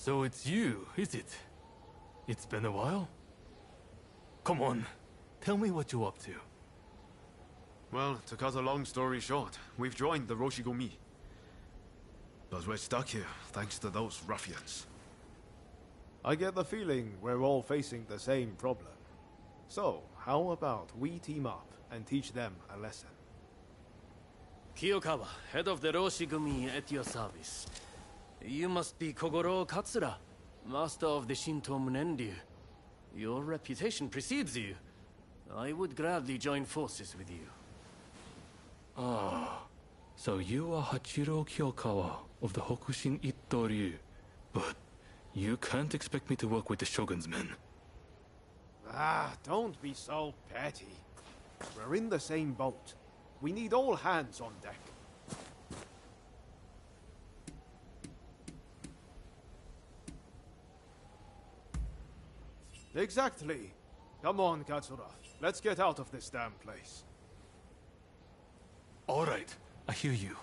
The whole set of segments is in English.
So it's you, is it? It's been a while? Come on, tell me what you're up to. Well, to cut a long story short, we've joined the Roshigumi. But we're stuck here, thanks to those ruffians. I get the feeling we're all facing the same problem. So, how about we team up and teach them a lesson? Kiyokawa, head of the Roshigumi, at your service. You must be Kogoro Katsura, master of the Shinto Munenryu. Your reputation precedes you. I would gladly join forces with you. Ah, so you are Hachiro Kiyokawa of the Hokushin Itto-ryu. But you can't expect me to work with the Shogun's men. Ah, don't be so petty. We're in the same boat. We need all hands on deck. Exactly. Come on, Katsura. Let's get out of this damn place. Alright, I hear you.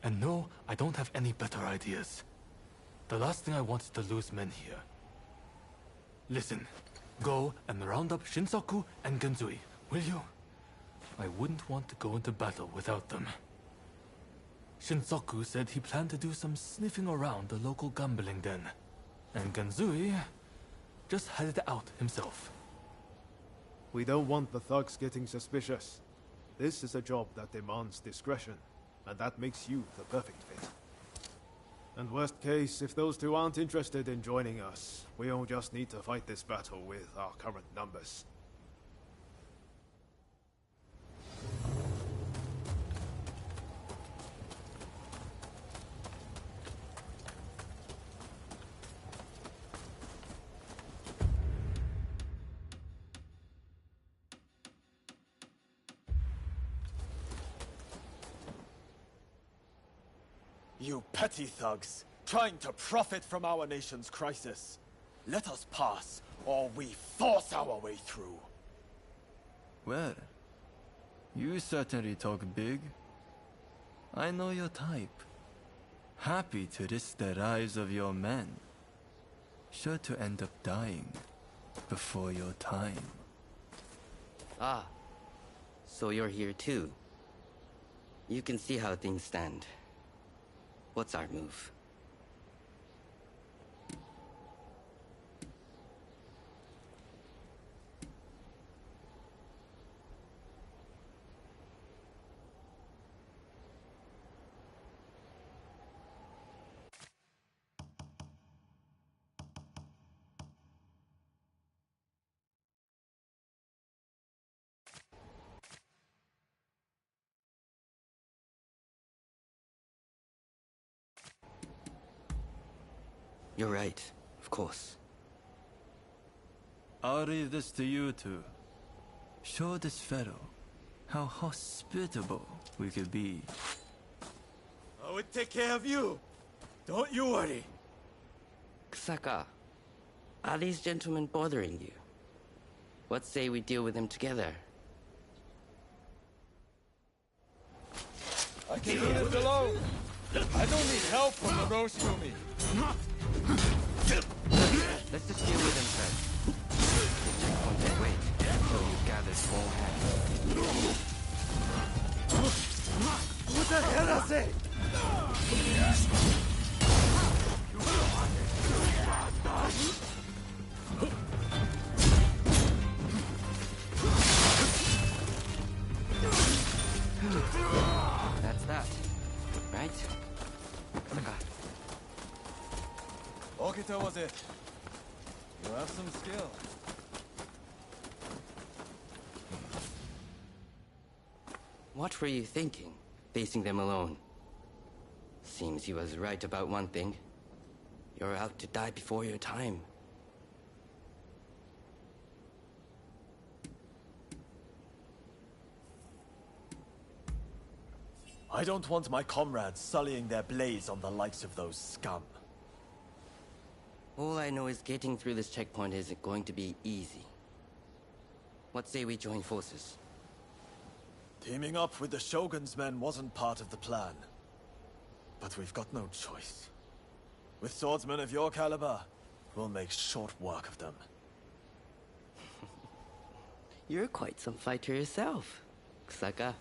And no, I don't have any better ideas. The last thing I want is to lose men here. Listen, go and round up Shinsaku and Genzui, will you? I wouldn't want to go into battle without them. Shinsaku said he planned to do some sniffing around the local gambling den. And Genzui just headed out himself. We don't want the thugs getting suspicious. This is a job that demands discretion, and that makes you the perfect fit. And worst case, if those two aren't interested in joining us, we'll just need to fight this battle with our current numbers. You petty thugs, trying to profit from our nation's crisis. Let us pass, or we force our way through. Well, you certainly talk big. I know your type. Happy to risk the lives of your men. Sure to end up dying before your time. Ah, so you're here too. You can see how things stand. What's our move? You're right, of course. I'll leave this to you two. Show this fellow how hospitable we could be. I would take care of you. Don't you worry. Kusaka, are these gentlemen bothering you? What say we deal with them together? I can do this alone. I don't need help from the Roshigumi. Let's just deal with them first. Checkpoint and wait until you gather full hands. What the hell is it? That's that, right? Okita was it. You have some skill. What were you thinking, facing them alone? Seems he was right about one thing. You're out to die before your time. I don't want my comrades sullying their blaze on the likes of those scum. All I know is getting through this checkpoint isn't going to be easy. What say we join forces? Teaming up with the Shogun's men wasn't part of the plan. But we've got no choice. With swordsmen of your caliber, we'll make short work of them. You're quite some fighter yourself, Kusaka.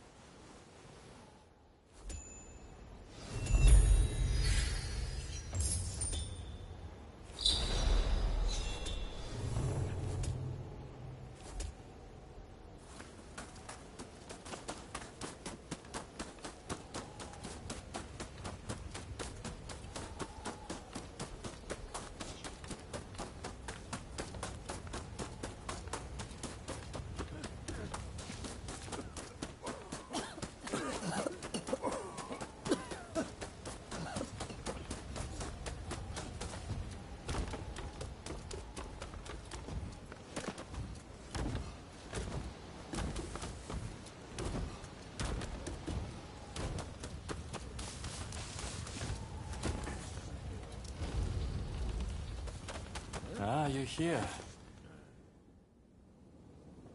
Ah, you're here.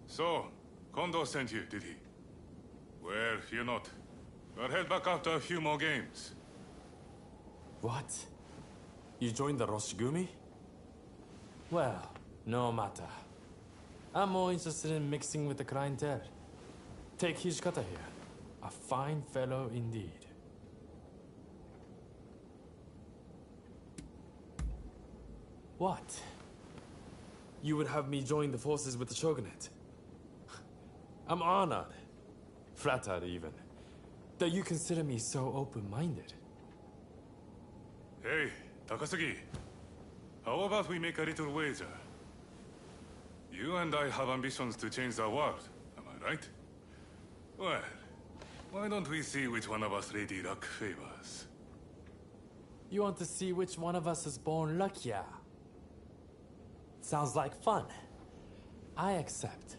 So, Kondo sent you, did he? Well, fear not. We'll head back after a few more games. What? You joined the Roshigumi? Well, no matter. I'm more interested in mixing with the clientele. Take Hijikata here. A fine fellow indeed. What? You would have me join the forces with the shogunate? I'm honored, flattered even, that you consider me so open-minded. Hey, Takasugi. How about we make a little wager? You and I have ambitions to change the world, am I right? Well, why don't we see which one of us Lady Luck favors? You want to see which one of us is born luckier? Sounds like fun. I accept.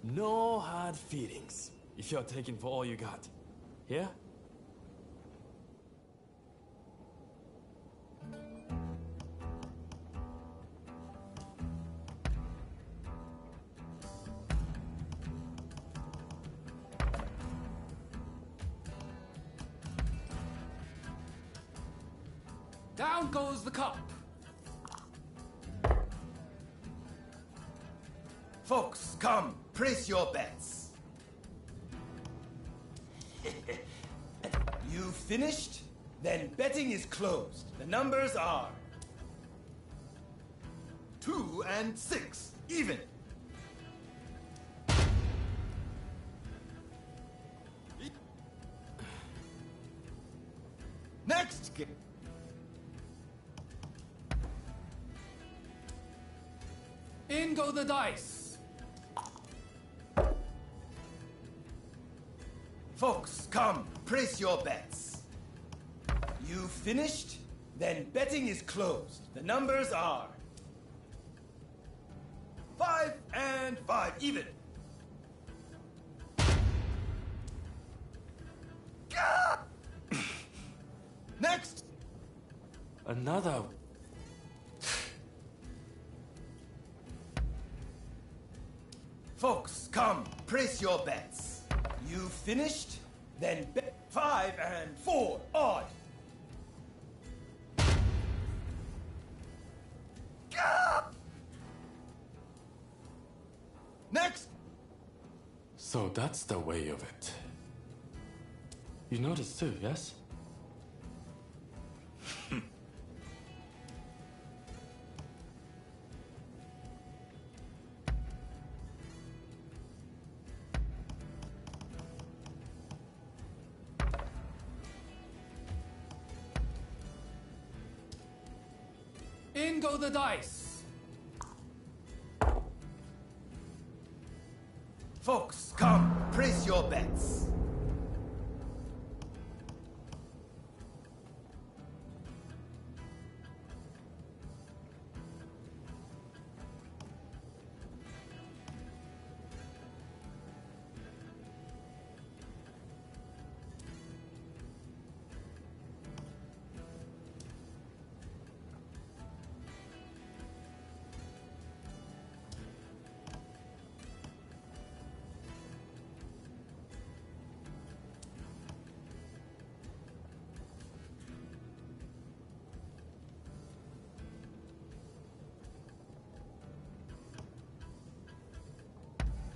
No hard feelings, if you're taking for all you got. Yeah? Down goes the cup. Folks, come, place your bets. You finished? Then betting is closed. The numbers are 2 and 6, even. Next game. In go the dice. Folks, come, place your bets. You finished? Then betting is closed. The numbers are 5 and 5, even. Gah! Next! Another. Folks, come, place your bets. You finished? Then bet 5 and 4, odd. Gah! Next! So that's the way of it. You noticed too, yes? In go the dice. Folks, come, place your bets.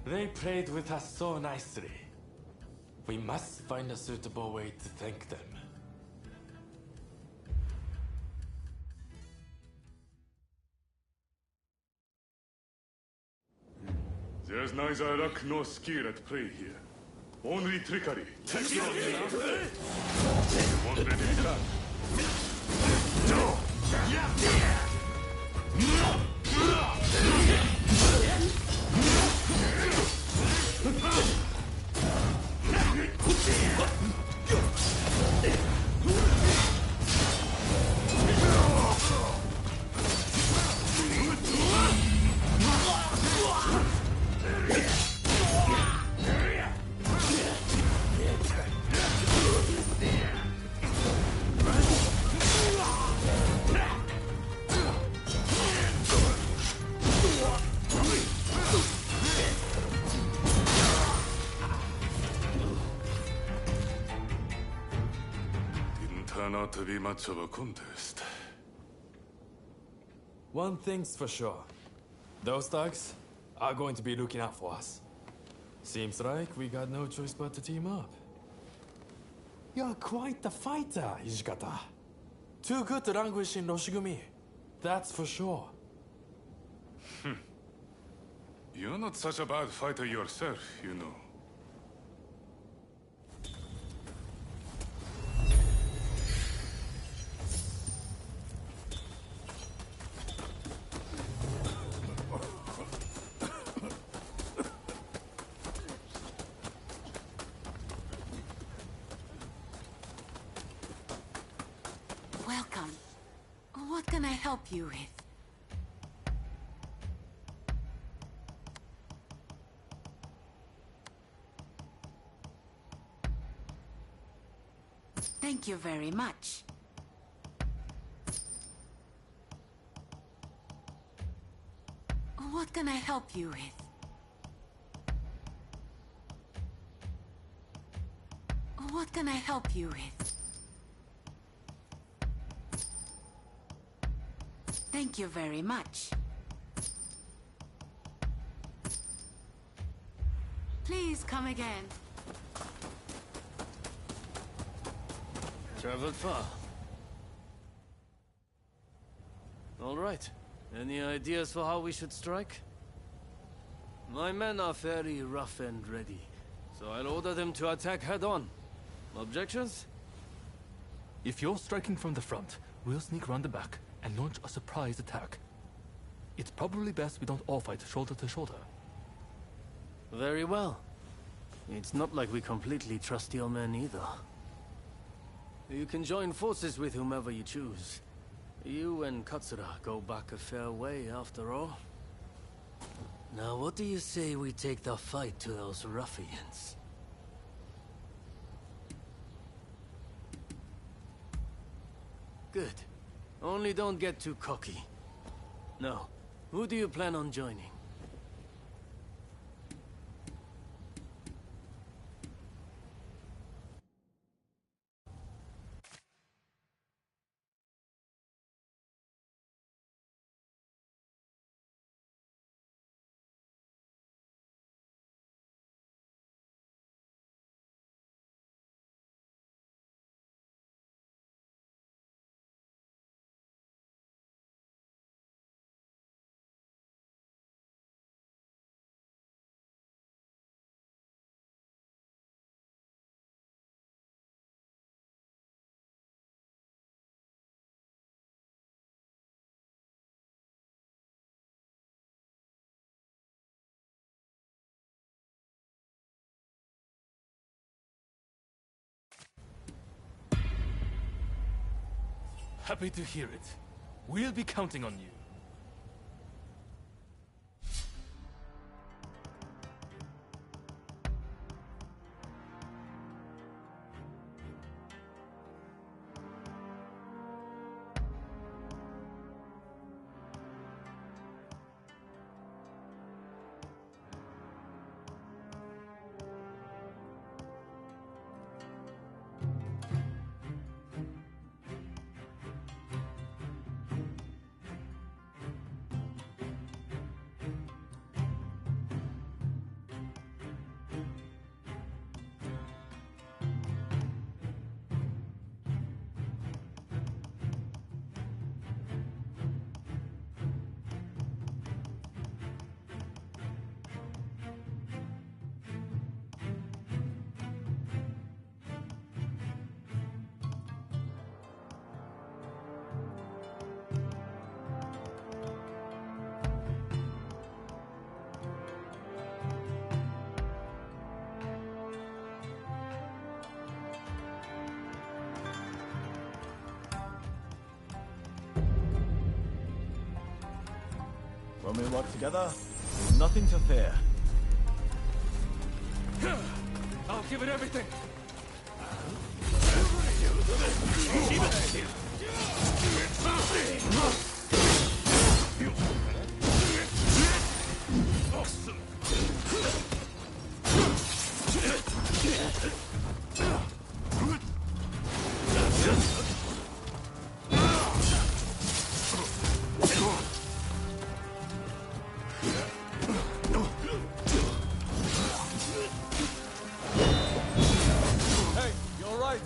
They played with us so nicely. We must find a suitable way to thank them. There's neither luck nor skill at play here. Only trickery. You won't let it stop. Didn't turn out to be much of a contest. One thing's for sure. Those thugs are going to be looking out for us. Seems like we got no choice but to team up. You're quite the fighter, Hijikata. Too good to languish in Roshigumi. That's for sure. You're not such a bad fighter yourself, you know. Welcome. What can I help you with? Thank you very much. What can I help you with? What can I help you with? Thank you very much. Please come again. Traveled far. All right. Any ideas for how we should strike? My men are very rough and ready, so I'll order them to attack head-on. Objections? If you're striking from the front, we'll sneak around the back and launch a surprise attack. It's probably best we don't all fight shoulder to shoulder. Very well. It's not like we completely trust your men either. You can join forces with whomever you choose. You and Katsura go back a fair way, after all. Now, what do you say we take the fight to those ruffians? Good. Only don't get too cocky. Now, who do you plan on joining? Happy to hear it. We'll be counting on you. When we work together, there's nothing to fear. I'll give it everything. Hey, you all right?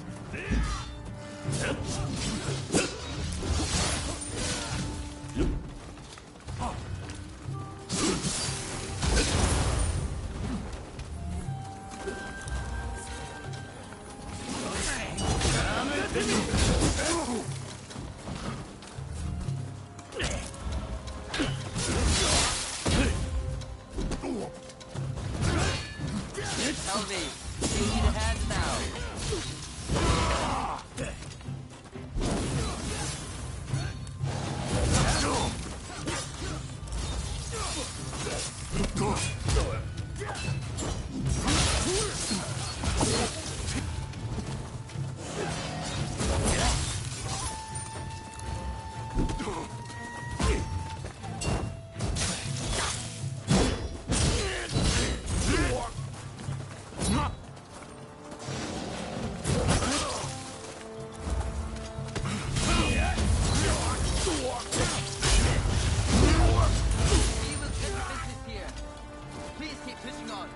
Tell me, you need a hand now. We will get the business here. Please keep pushing on.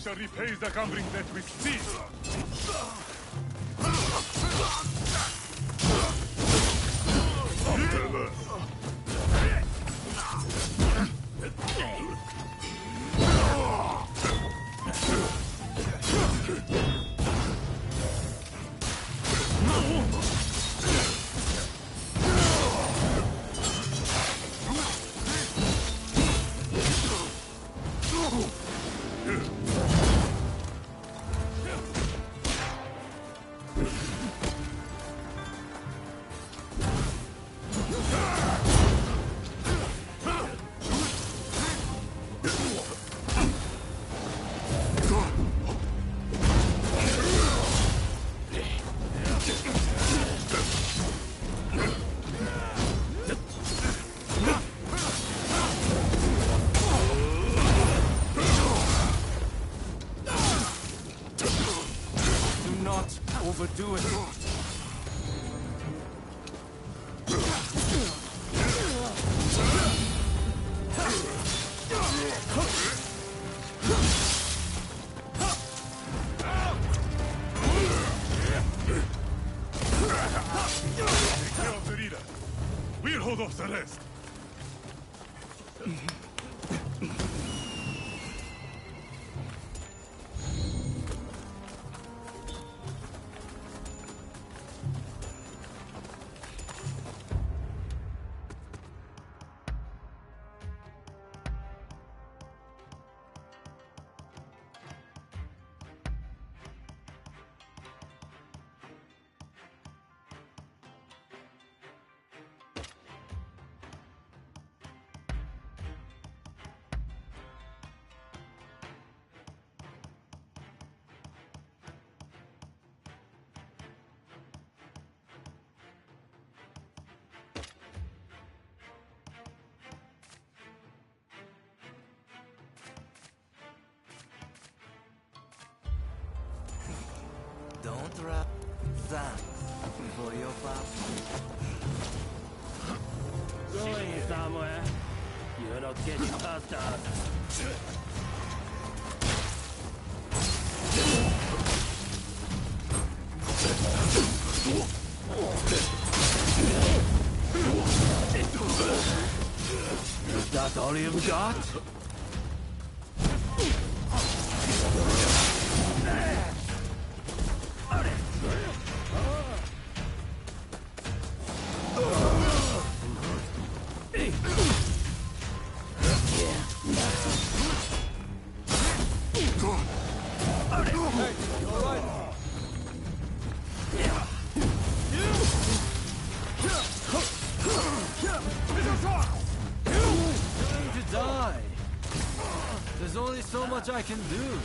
shall repay the gambling debt with speed. Overdo it. Take care of the leader. We'll hold off the rest. Don't wrap thanks for your past. Going somewhere. You're not getting past us. Is that all you've got? There's only so much I can do.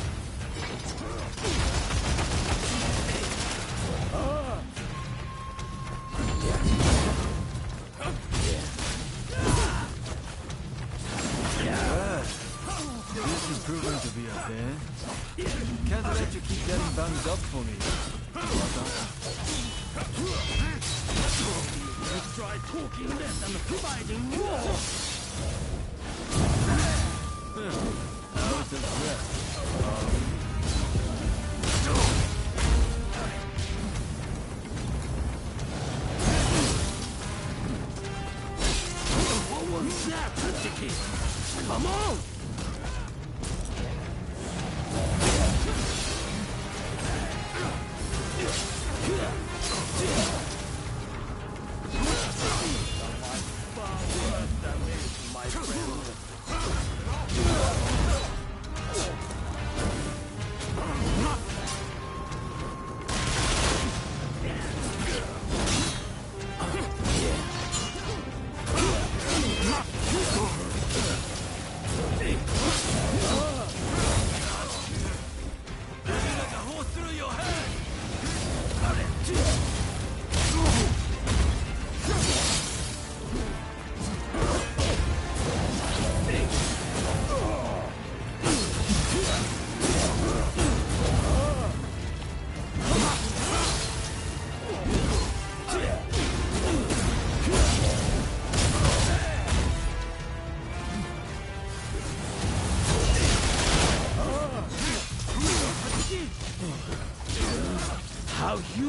This is proving to be a pain. Can't let you keep getting banged up for me. Let's try talking less and fighting more. How is it? What was that, Tsuki? Come on!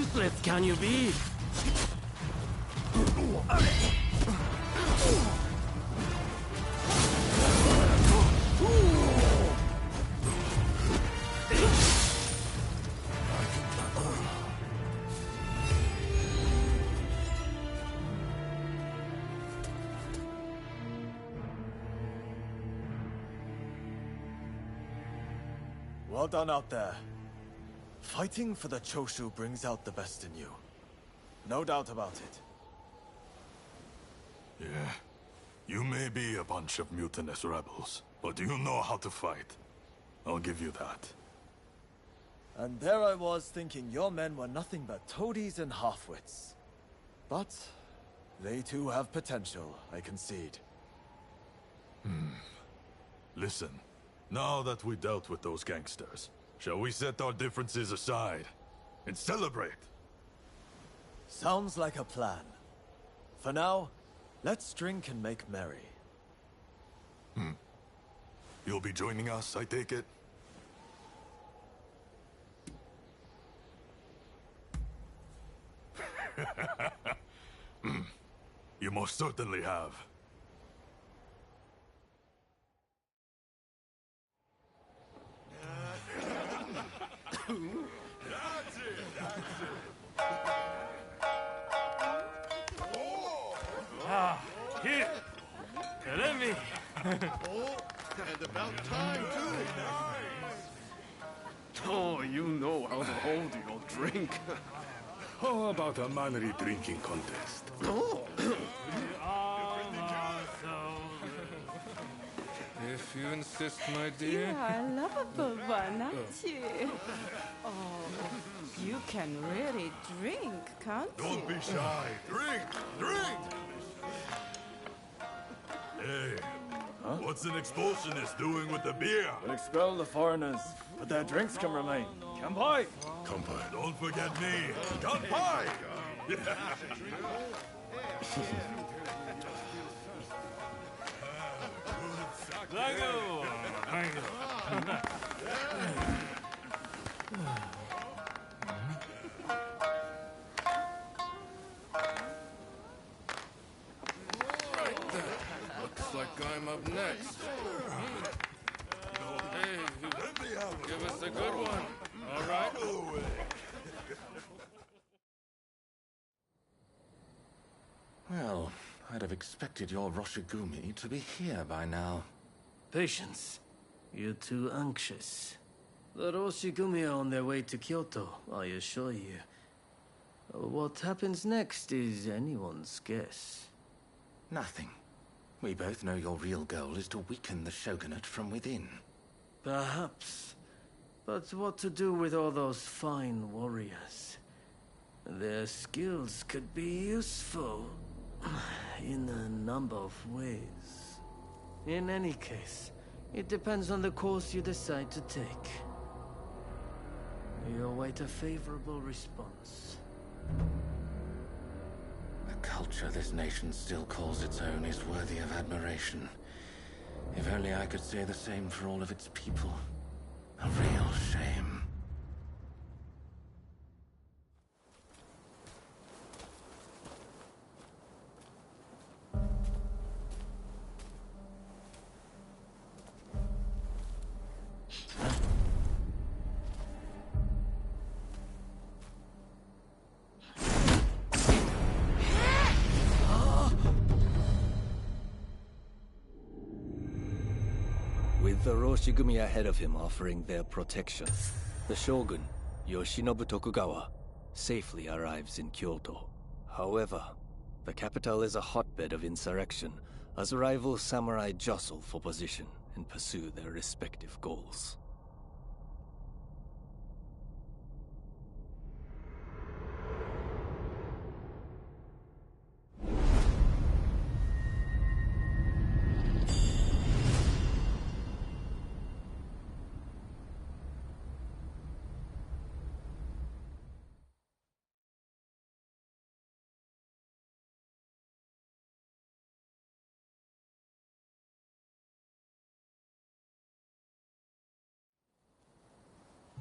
ruthless can you be? Well done out there. Fighting for the Choshu brings out the best in you. No doubt about it. Yeah. You may be a bunch of mutinous rebels, but you know how to fight. I'll give you that. And there I was thinking your men were nothing but toadies and halfwits. But they too have potential, I concede. Listen, now that we dealt with those gangsters, shall we set our differences aside and celebrate? Sounds like a plan. For now, let's drink and make merry. You'll be joining us, I take it? You most certainly have. Here! Let me! And about time, too. Oh, you know how to hold your drink. How about a manly drinking contest? If you insist, my dear. You are a lovable one, aren't you? Oh, you can really drink, can't you? Don't be shy. Drink! Drink! Hey, what's an expulsionist doing with the beer? We'll expel the foreigners, but their drinks can remain. Kampai! Kampai, don't forget me. Kampai! Looks like I'm up next. Hey, give us a good one. All right? Well, I'd have expected your Roshigumi to be here by now. Patience. You're too anxious. The Roshigumi are on their way to Kyoto, I assure you. What happens next is anyone's guess. Nothing. We both know your real goal is to weaken the shogunate from within. Perhaps. But what to do with all those fine warriors? Their skills could be useful in a number of ways. In any case, it depends on the course you decide to take. You await a favorable response. The culture this nation still calls its own is worthy of admiration. If only I could say the same for all of its people. A real shame. With the Roshigumi ahead of him offering their protection, the shogun, Yoshinobu Tokugawa, safely arrives in Kyoto. However, the capital is a hotbed of insurrection as rival samurai jostle for position and pursue their respective goals.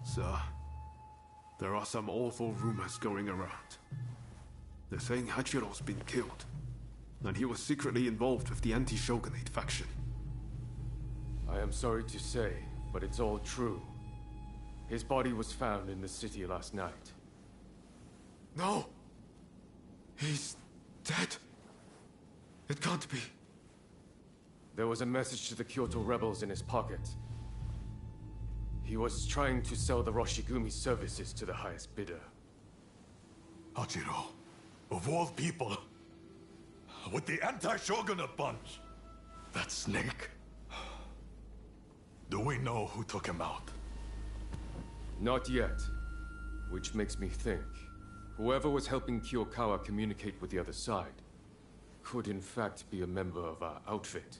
Sir, There are some awful rumors going around. They're saying Hachiro's been killed, and he was secretly involved with the anti-shogunate faction. I am sorry to say, but it's all true. His body was found in the city last night. No! He's dead. It can't be. There was a message to the Kyoto rebels in his pocket. He was trying to sell the Roshigumi services to the highest bidder. Hachiro, of all people, with the anti-shogunate bunch, that snake. Do we know who took him out? Not yet. Which makes me think, whoever was helping Kiyokawa communicate with the other side could in fact be a member of our outfit.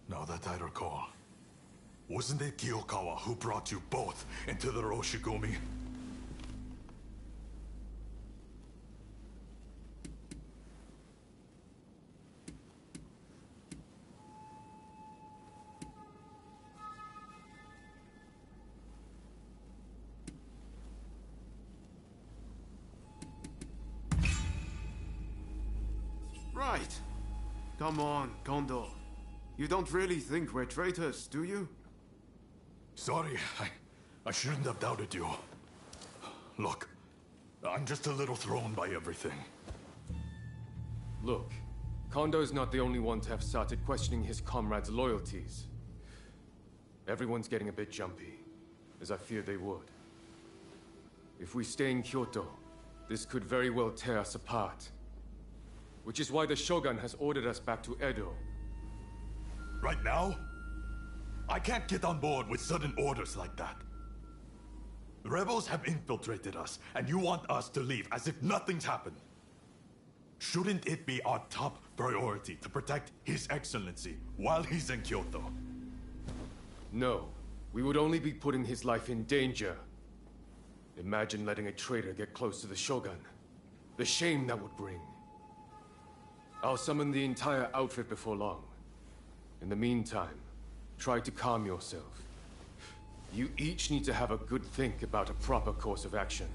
Now that I recall, wasn't it Kiyokawa who brought you both into the Roshigumi? Right. Come on, Kondo. You don't really think we're traitors, do you? Sorry, I shouldn't have doubted you. Look, I'm just a little thrown by everything. Look, Kondo's not the only one to have started questioning his comrades' loyalties. Everyone's getting a bit jumpy, as I fear they would. If we stay in Kyoto, this could very well tear us apart. Which is why the Shogun has ordered us back to Edo. Right now? I can't get on board with sudden orders like that. The rebels have infiltrated us, and you want us to leave as if nothing's happened. Shouldn't it be our top priority to protect His Excellency while he's in Kyoto? No, we would only be putting his life in danger. Imagine letting a traitor get close to the Shogun. The shame that would bring. I'll summon the entire outfit before long. In the meantime, try to calm yourself. You each need to have a good think about a proper course of action.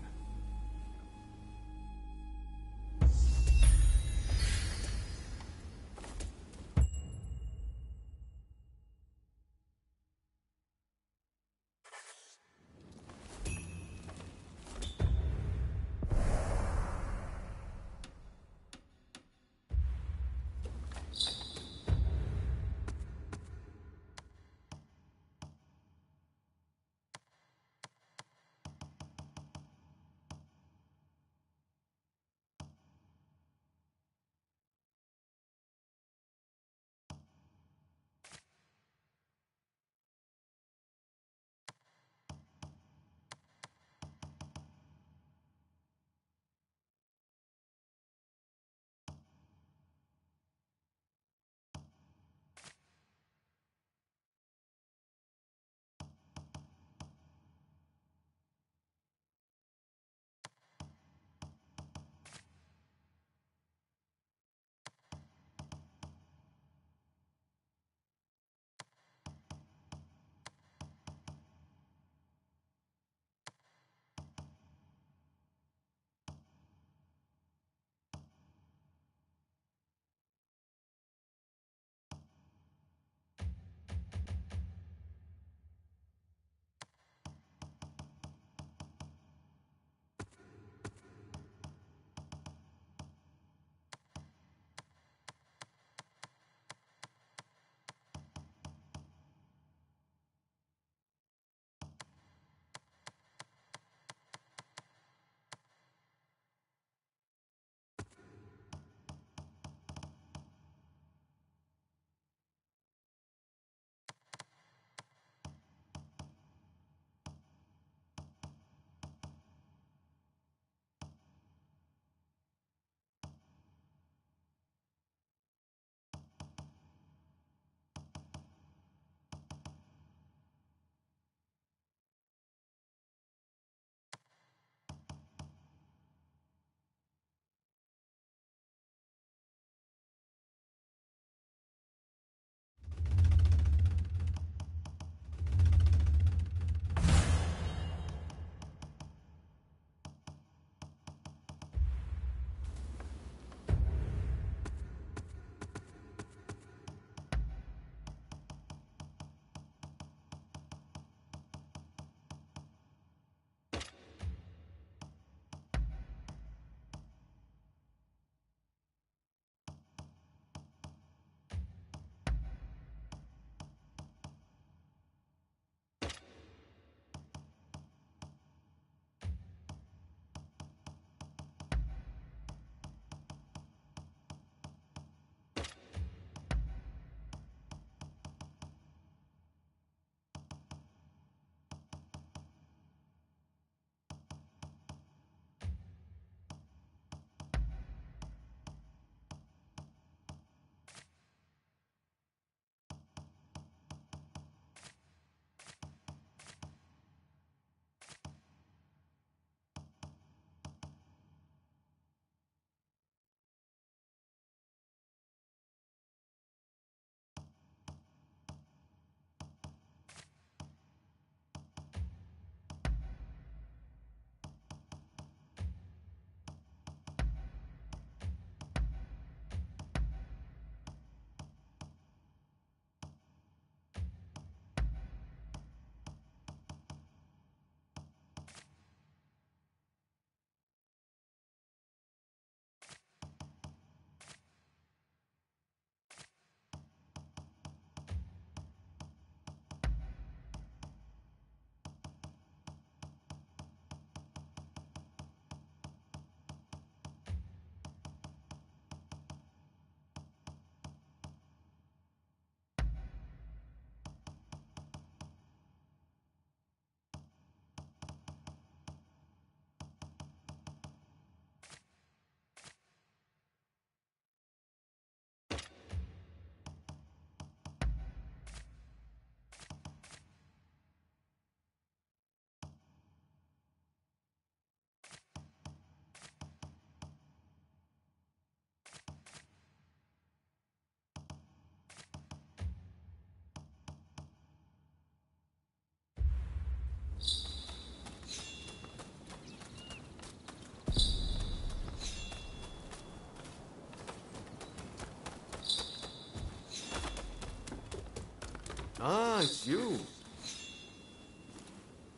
Ah, it's you.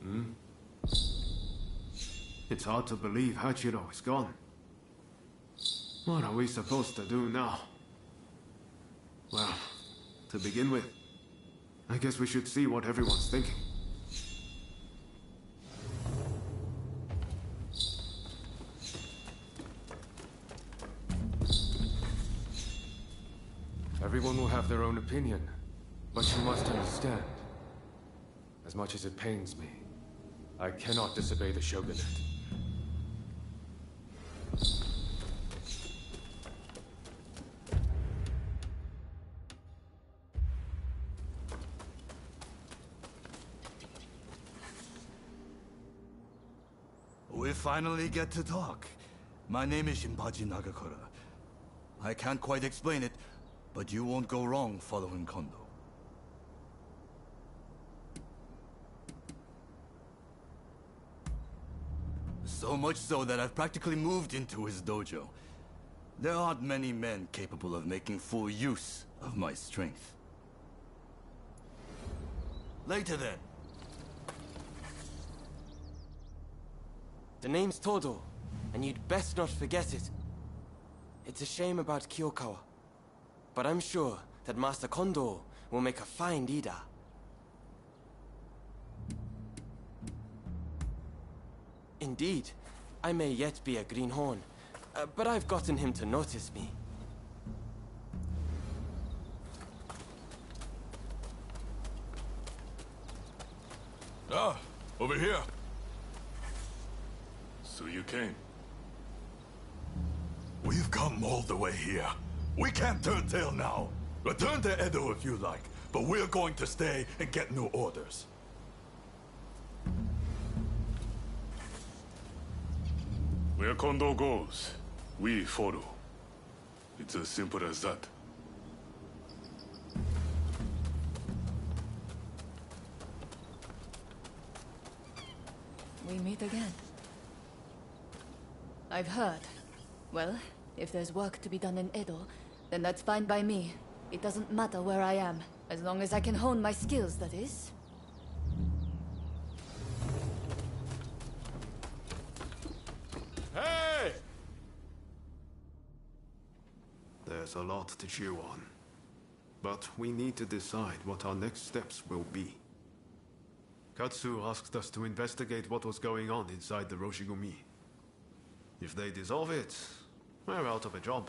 Hmm? It's hard to believe Hachiro is gone. What are we supposed to do now? Well, to begin with, I guess we should see what everyone's thinking. Everyone will have their own opinion, but you must understand. As much as it pains me, I cannot disobey the shogunate. We finally get to talk. My name is Shinpachi Nagakura. I can't quite explain it, but you won't go wrong following Kondo. So much so that I've practically moved into his dojo. There aren't many men capable of making full use of my strength. Later then. The name's Todo, and you'd best not forget it. It's a shame about Kyokawa, but I'm sure that Master Kondo will make a fine leader. Indeed, I may yet be a greenhorn, but I've gotten him to notice me. Ah, over here. So you came. We've come all the way here. We can't turn tail now. Return to Edo if you like, but we're going to stay and get new orders. Where Kondo goes, we follow. It's as simple as that. We meet again. I've heard. Well, if there's work to be done in Edo, then that's fine by me. It doesn't matter where I am, as long as I can hone my skills, that is. Hey! There's a lot to chew on. But we need to decide what our next steps will be. Katsu asked us to investigate what was going on inside the Roshigumi. If they dissolve it, we're out of a job.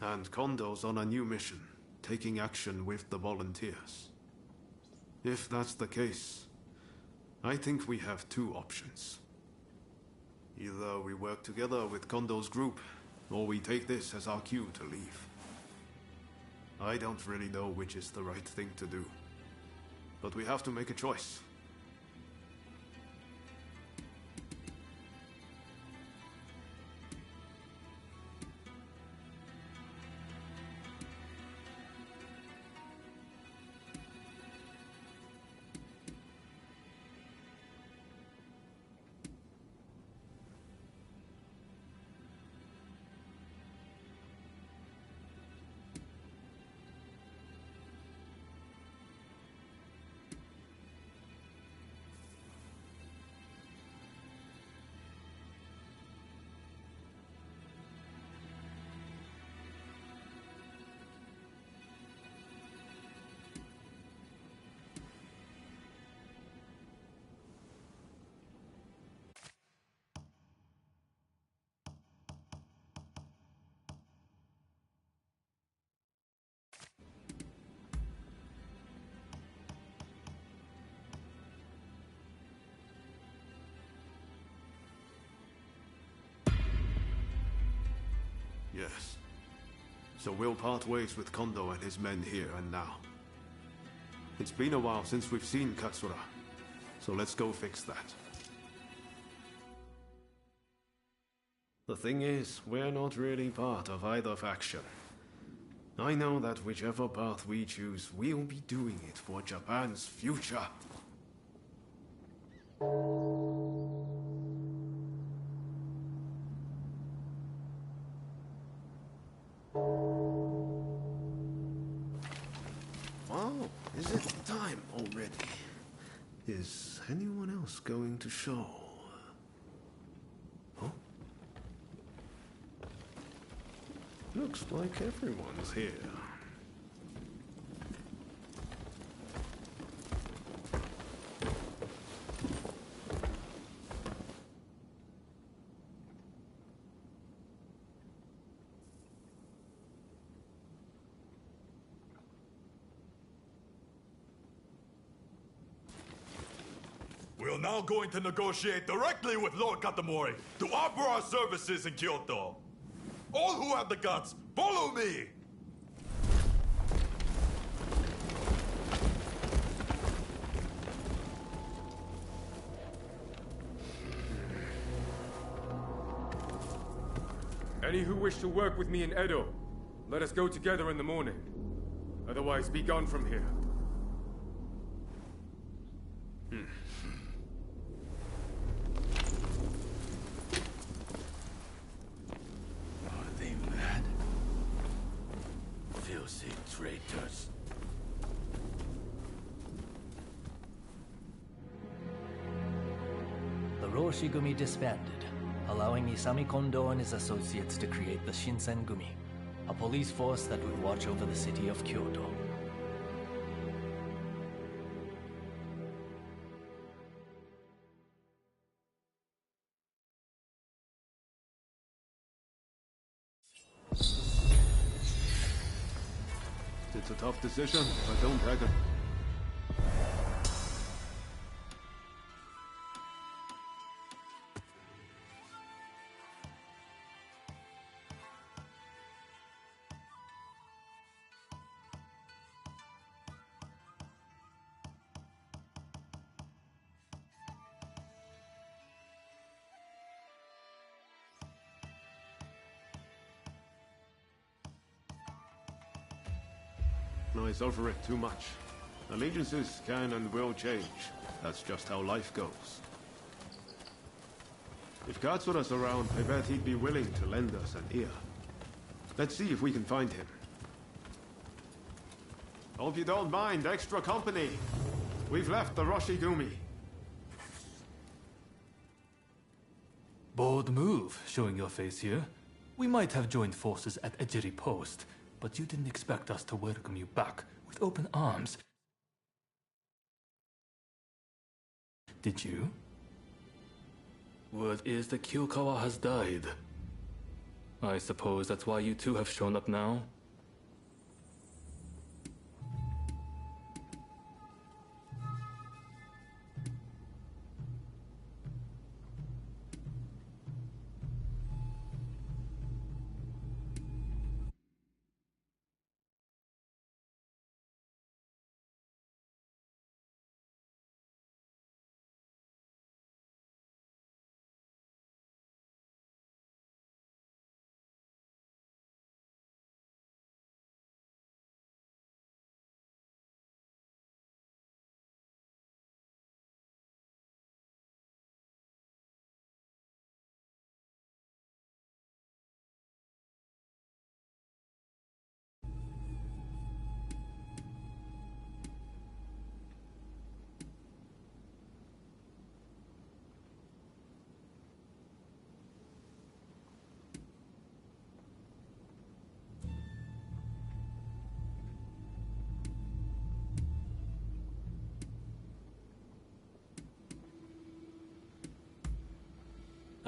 And Kondo's on a new mission, taking action with the volunteers. If that's the case, I think we have two options. Either we work together with Kondo's group, or we take this as our cue to leave. I don't really know which is the right thing to do, but we have to make a choice. Yes. So we'll part ways with Kondo and his men here and now. It's been a while since we've seen Katsura, so let's go fix that. The thing is, we're not really part of either faction. I know that whichever path we choose, we'll be doing it for Japan's future. Wow, Is it time already? Is anyone else going to show? Oh? Looks like everyone's here. We're now going to negotiate directly with Lord Katamori to offer our services in Kyoto. All who have the guts, follow me! Any who wish to work with me in Edo, let us go together in the morning. Otherwise, be gone from here. Are they mad? Filthy traitors. The Roshigumi disbanded, allowing Isami Kondo and his associates to create the Shinsengumi, a police force that would watch over the city of Kyoto. It's a tough decision, but don't take it. Noise over it too much. Allegiances can and will change. That's just how life goes. If Katsura's around, I bet he'd be willing to lend us an ear. Let's see if we can find him. Hope you don't mind extra company. We've left the Roshigumi. Bold move, showing your face here. We might have joined forces at Ejiri Post, but you didn't expect us to welcome you back with open arms. Did you? Word is that Kyokawa has died. I suppose that's why you two have shown up now?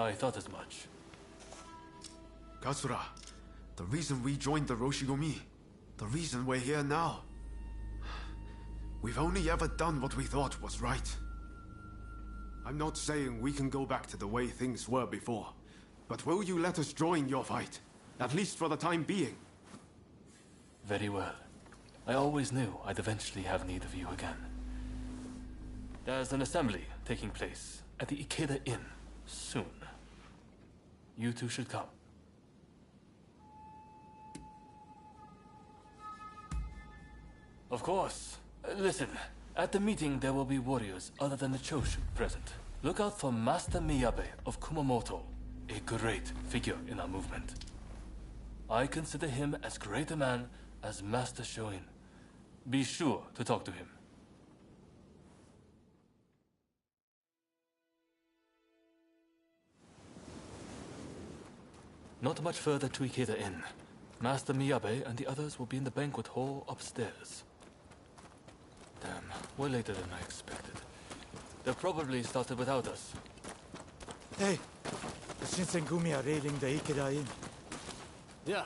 I thought as much. Katsura, the reason we joined the Roshigumi, the reason we're here now. We've only ever done what we thought was right. I'm not saying we can go back to the way things were before, but will you let us join your fight? At least for the time being. Very well. I always knew I'd eventually have need of you again. There's an assembly taking place at the Ikeda Inn soon. You two should come. Of course. Listen, at the meeting there will be warriors other than the Choshu present. Look out for Master Miyabe of Kumamoto, a great figure in our movement. I consider him as great a man as Master Shoin. Be sure to talk to him. Not much further to Ikeda Inn. Master Miyabe and the others will be in the banquet hall upstairs. Damn, way later than I expected. They probably started without us. Hey, the Shinsengumi are raiding the Ikeda Inn. Yeah,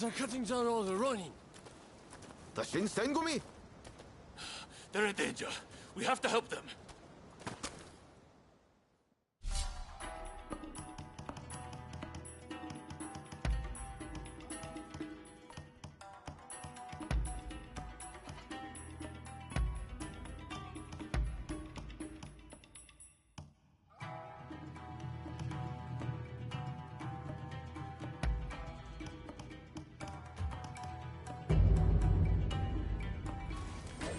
they're cutting down all the Ronin. The Shinsengumi? They're in danger. We have to help them.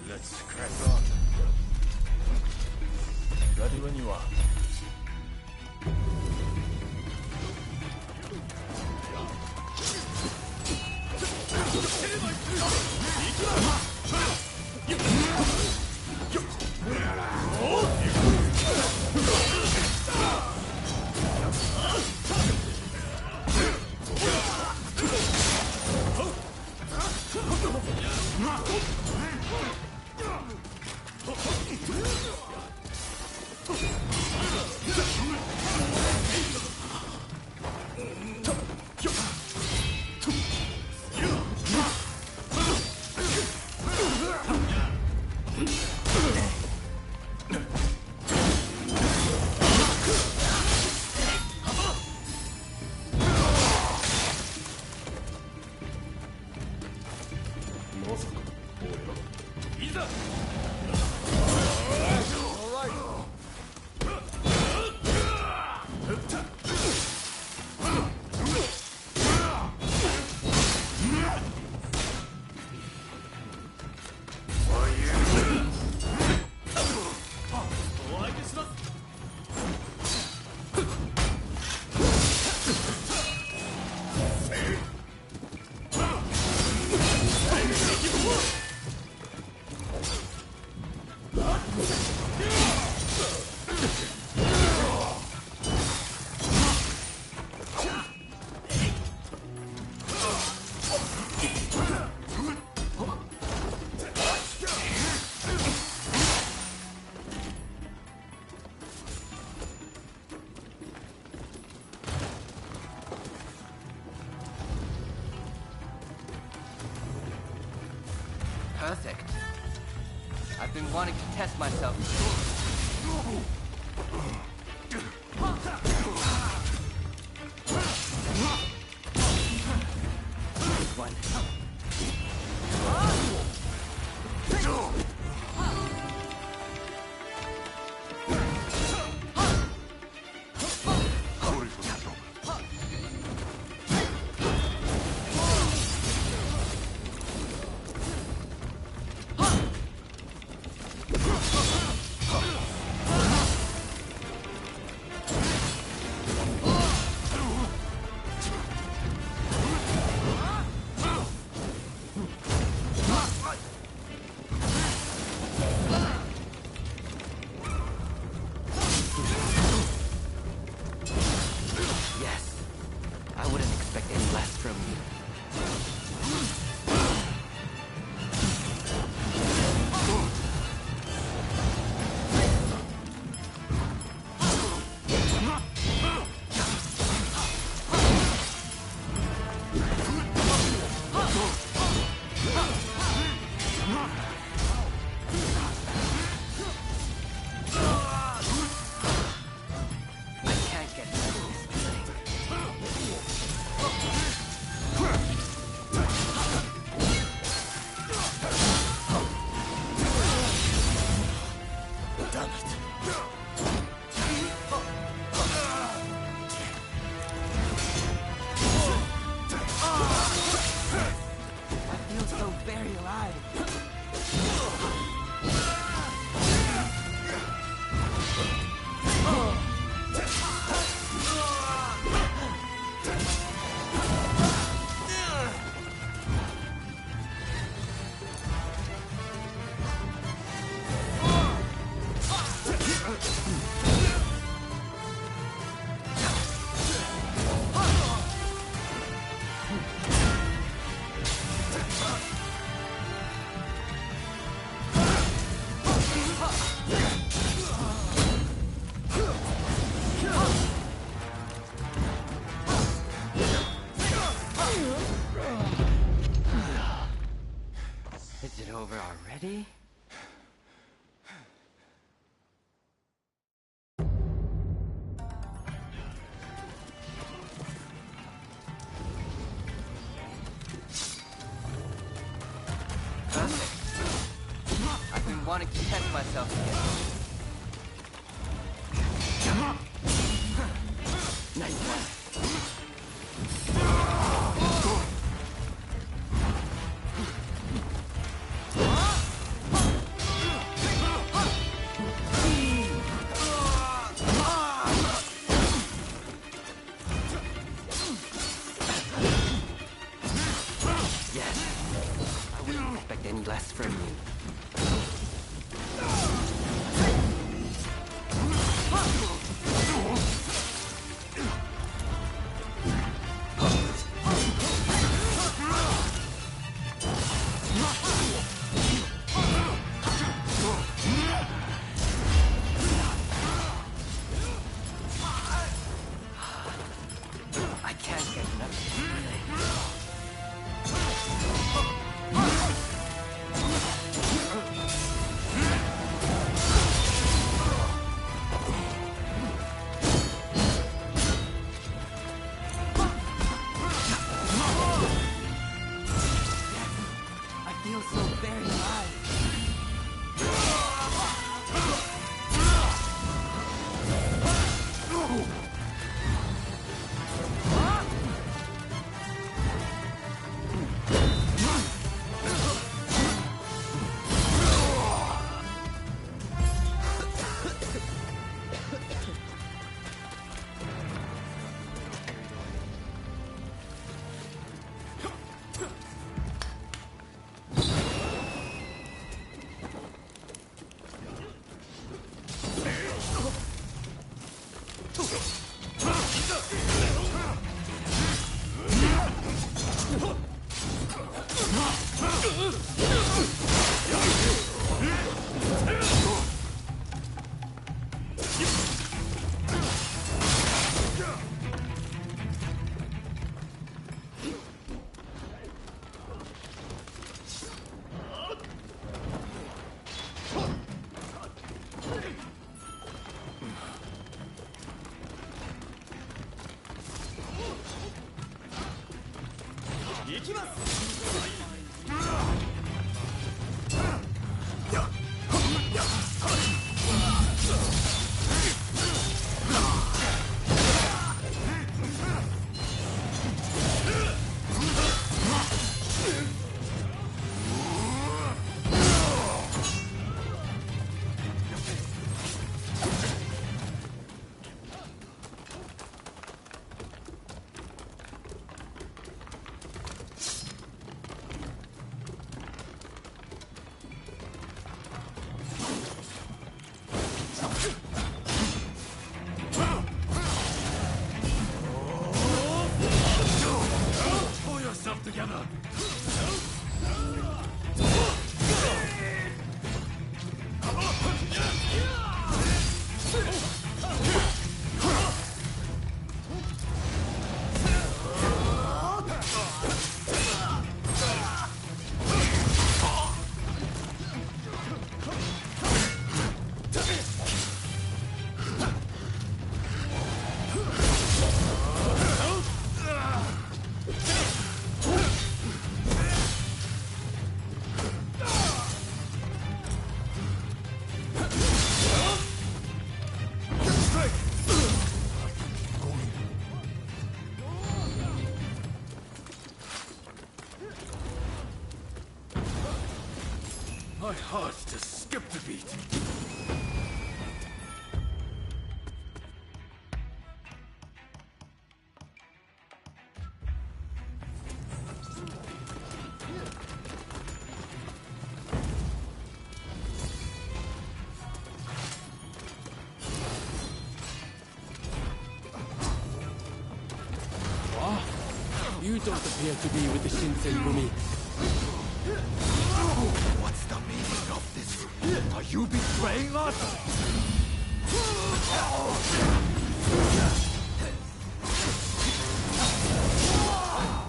Let's crack on. Ready when you are. Perfect. I've been wanting to test myself. One. over already? Perfect. I've been wanting to test myself again. Nice one. Any less from you. I can't get enough. My heart just skipped a beat. You don't appear to be with the Shinsengumi. What's the meaning of this? Are you betraying us?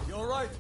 You're right.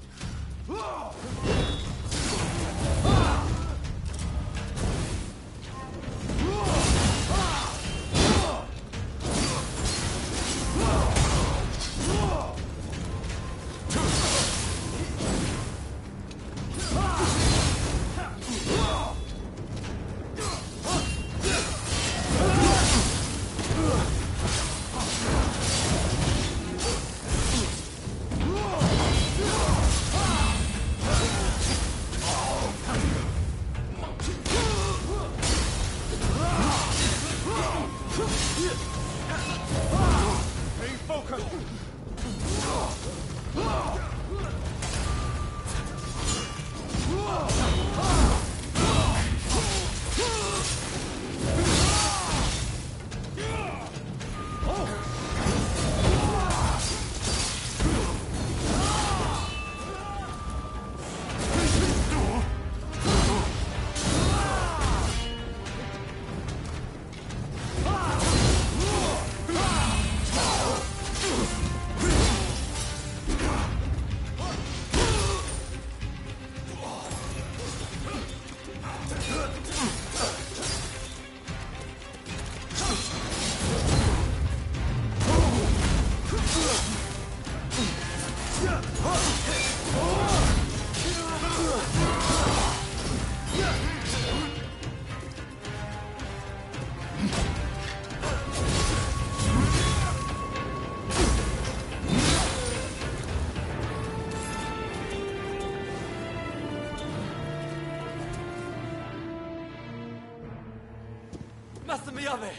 Master Miyabe!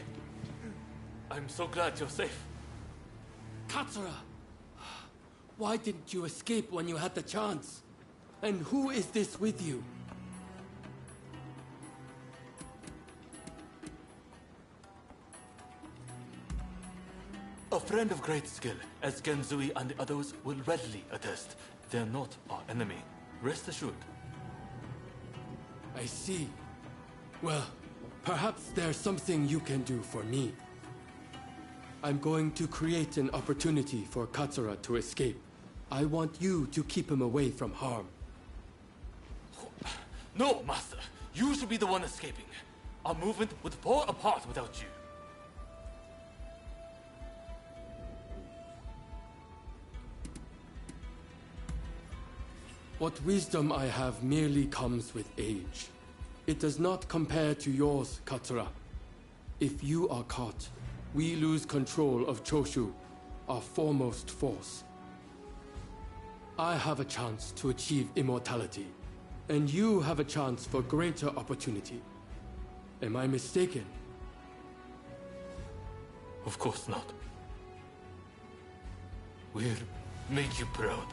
I'm so glad you're safe. Katsura! Why didn't you escape when you had the chance? And who is this with you? A friend of great skill, as Genzui and the others will readily attest. They're not our enemy. Rest assured. I see. Well, perhaps there's something you can do for me. I'm going to create an opportunity for Katsura to escape. I want you to keep him away from harm. No, Master. You should be the one escaping. Our movement would fall apart without you. What wisdom I have merely comes with age. It does not compare to yours, Katsura. If you are caught, we lose control of Choshu, our foremost force. I have a chance to achieve immortality, and you have a chance for greater opportunity. Am I mistaken? Of course not. We'll make you proud.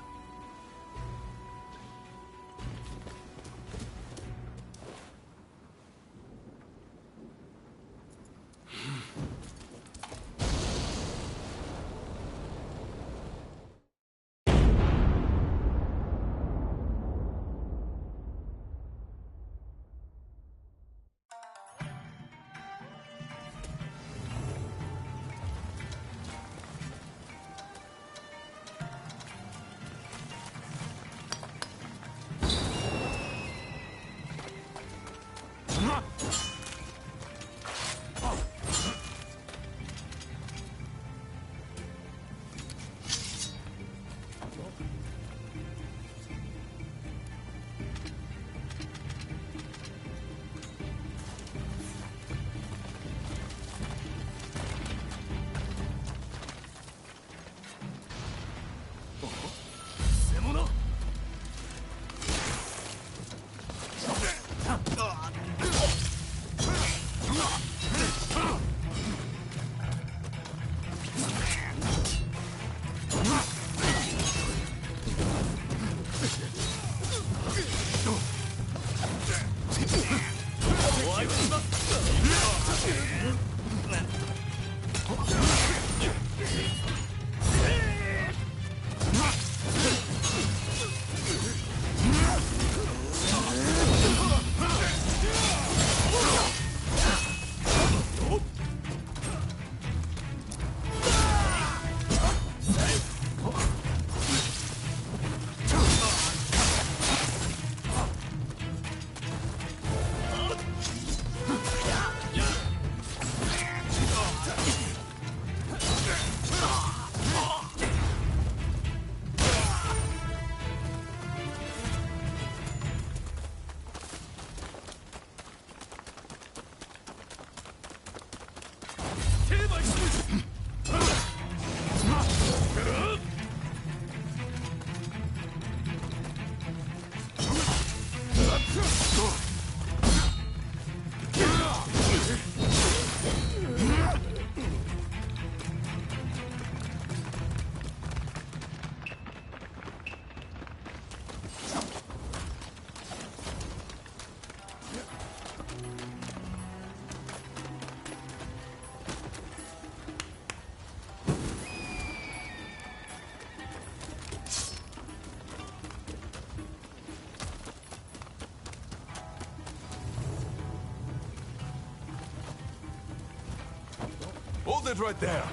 Hold it right there!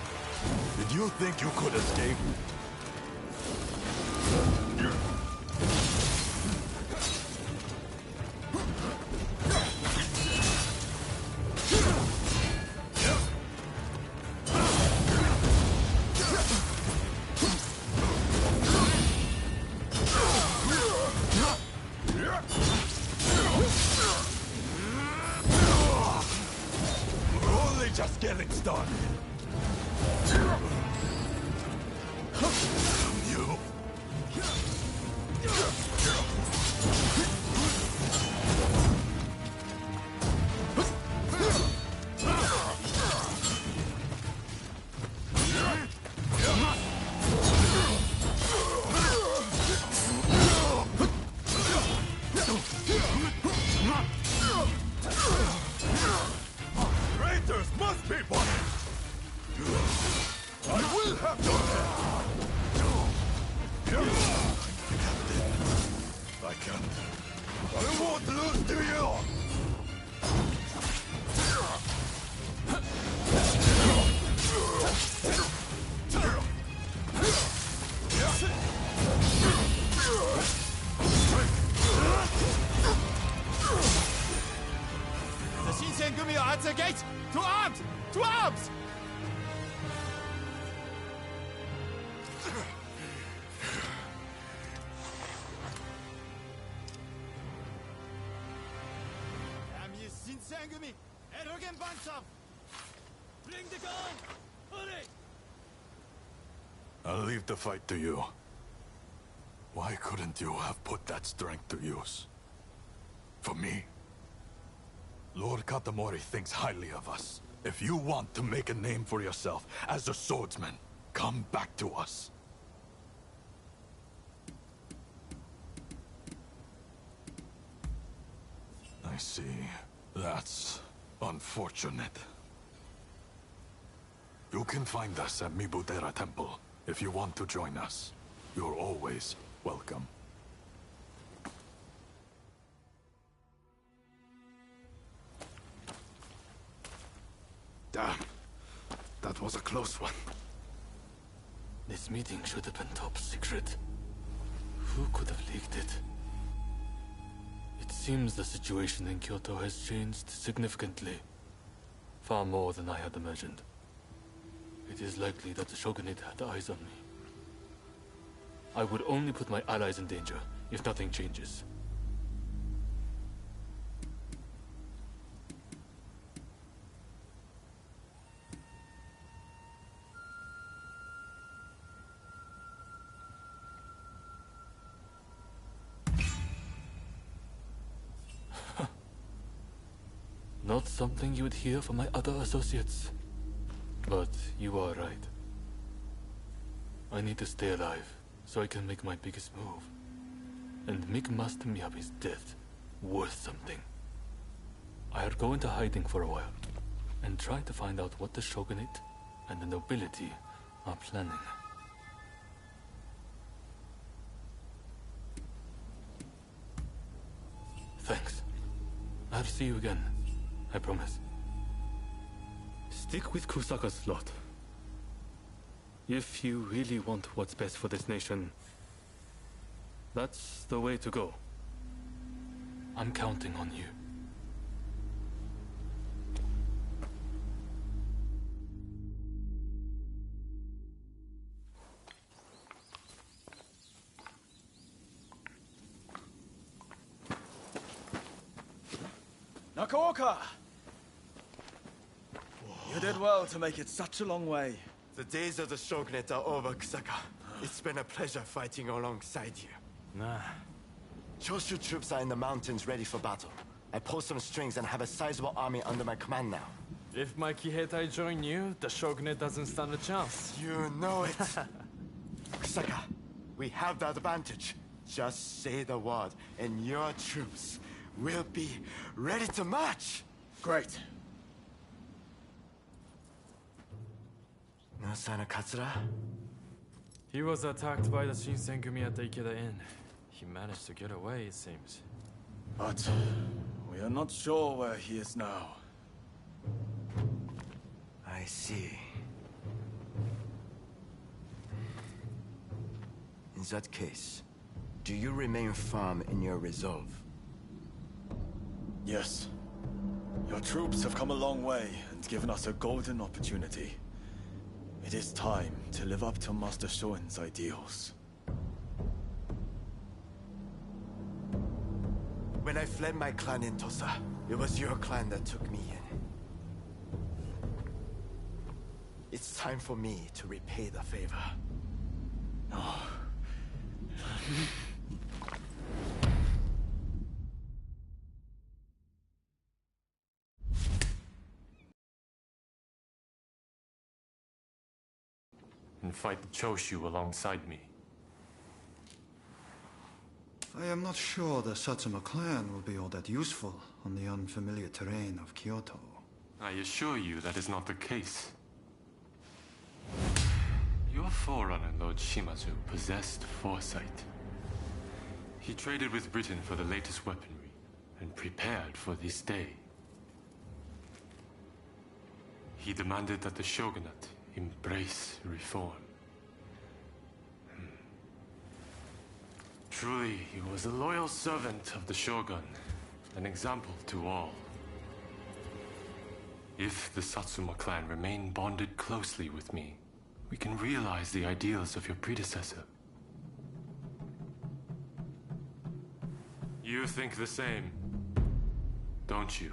Did you think you could escape? Just getting started. You. Traitors must be punished! I will have your head! I can't. I won't lose to you! The Slicin Gumi are at the gate! To arms! To arms! Damn you, Slicin Gumi! Ergen Bansam! Bring the gun! Hurry! I'll leave the fight to you. Why couldn't you have put that strength to use? For me? Lord Katamori thinks highly of us. If you want to make a name for yourself as a swordsman, come back to us. I see. That's unfortunate. You can find us at Mibutera Temple if you want to join us. You're always welcome. Damn. That was a close one. This meeting should have been top secret. Who could have leaked it? It seems the situation in Kyoto has changed significantly. Far more than I had imagined. It is likely that the Shogunate had eyes on me. I would only put my allies in danger if nothing changes. Not something you would hear from my other associates. But you are right. I need to stay alive, so I can make my biggest move. And make Master Miyabi's death worth something. I'll go into hiding for a while, and try to find out what the Shogunate and the nobility are planning. Thanks. I'll see you again. I promise. Stick with Kusaka's lot. If you really want what's best for this nation, that's the way to go. I'm counting on you. Nakaoka! You did well to make it such a long way. The days of the Shogunate are over, Kusaka. It's been a pleasure fighting alongside you. Nah. Choshu troops are in the mountains ready for battle. I pulled some strings and have a sizable army under my command now. If my Kiheitai join you, the Shogunate doesn't stand a chance. You know it. Kusaka, we have the advantage. Just say the word, and your troops will be ready to march. Great. No sign of Katsura? He was attacked by the Shinsen Gumi at the Ikeda Inn. He managed to get away, it seems. But we are not sure where he is now. I see. In that case, do you remain firm in your resolve? Yes. Your troops have come a long way and given us a golden opportunity. It is time to live up to Master Shoin's ideals. When I fled my clan in Tosa, it was your clan that took me in. It's time for me to repay the favor. Oh. And fight Choshu alongside me. I am not sure the Satsuma clan will be all that useful on the unfamiliar terrain of Kyoto. I assure you that is not the case. Your forerunner, Lord Shimazu, possessed foresight. He traded with Britain for the latest weaponry and prepared for this day. He demanded that the shogunate embrace reform. Truly, he was a loyal servant of the shogun, an example to all. If the Satsuma clan remain bonded closely with me, we can realize the ideals of your predecessor. You think the same, don't you?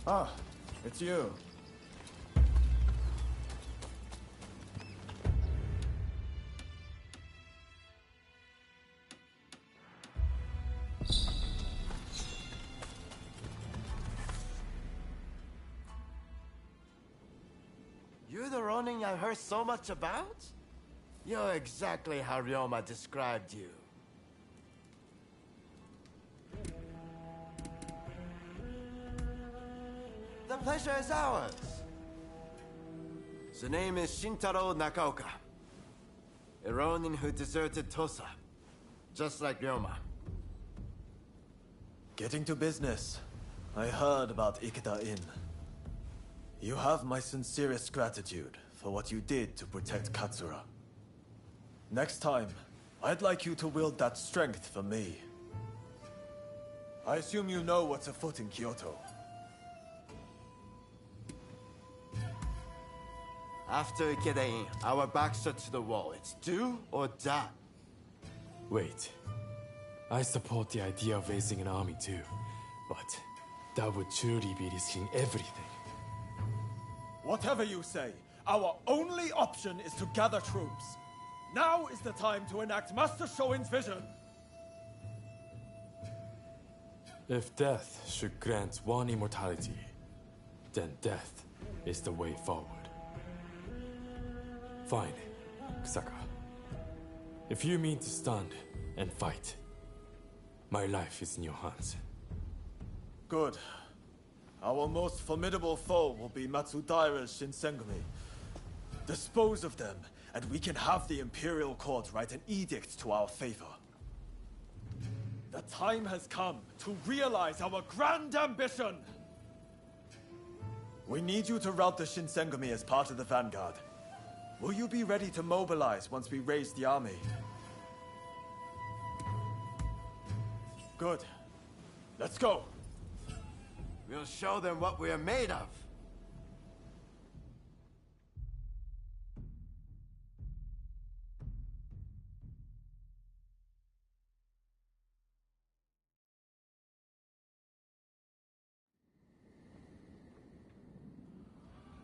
Ah, it's you. You're the Ronin I've heard so much about? You're exactly how Ryoma described you. The pleasure is ours. The name is Shintaro Nakaoka. A Ronin who deserted Tosa. Just like Ryoma. Getting to business. I heard about Ikeda Inn. You have my sincerest gratitude for what you did to protect Katsura. Next time, I'd like you to wield that strength for me. I assume you know what's afoot in Kyoto. After Ikeda Inn, our backs are to the wall. It's do or die. Wait. I support the idea of raising an army too, but that would truly be risking everything. Whatever you say, our only option is to gather troops. Now is the time to enact Master Shoin's vision. If death should grant one immortality, then death is the way forward. Fine, Kusaka. If you mean to stand and fight, my life is in your hands. Good. Our most formidable foe will be Matsudaira's Shinsengumi. Dispose of them, and we can have the Imperial Court write an edict to our favor. The time has come to realize our grand ambition! We need you to rout the Shinsengumi as part of the vanguard. Will you be ready to mobilize once we raise the army? Good. Let's go. We'll show them what we're made of.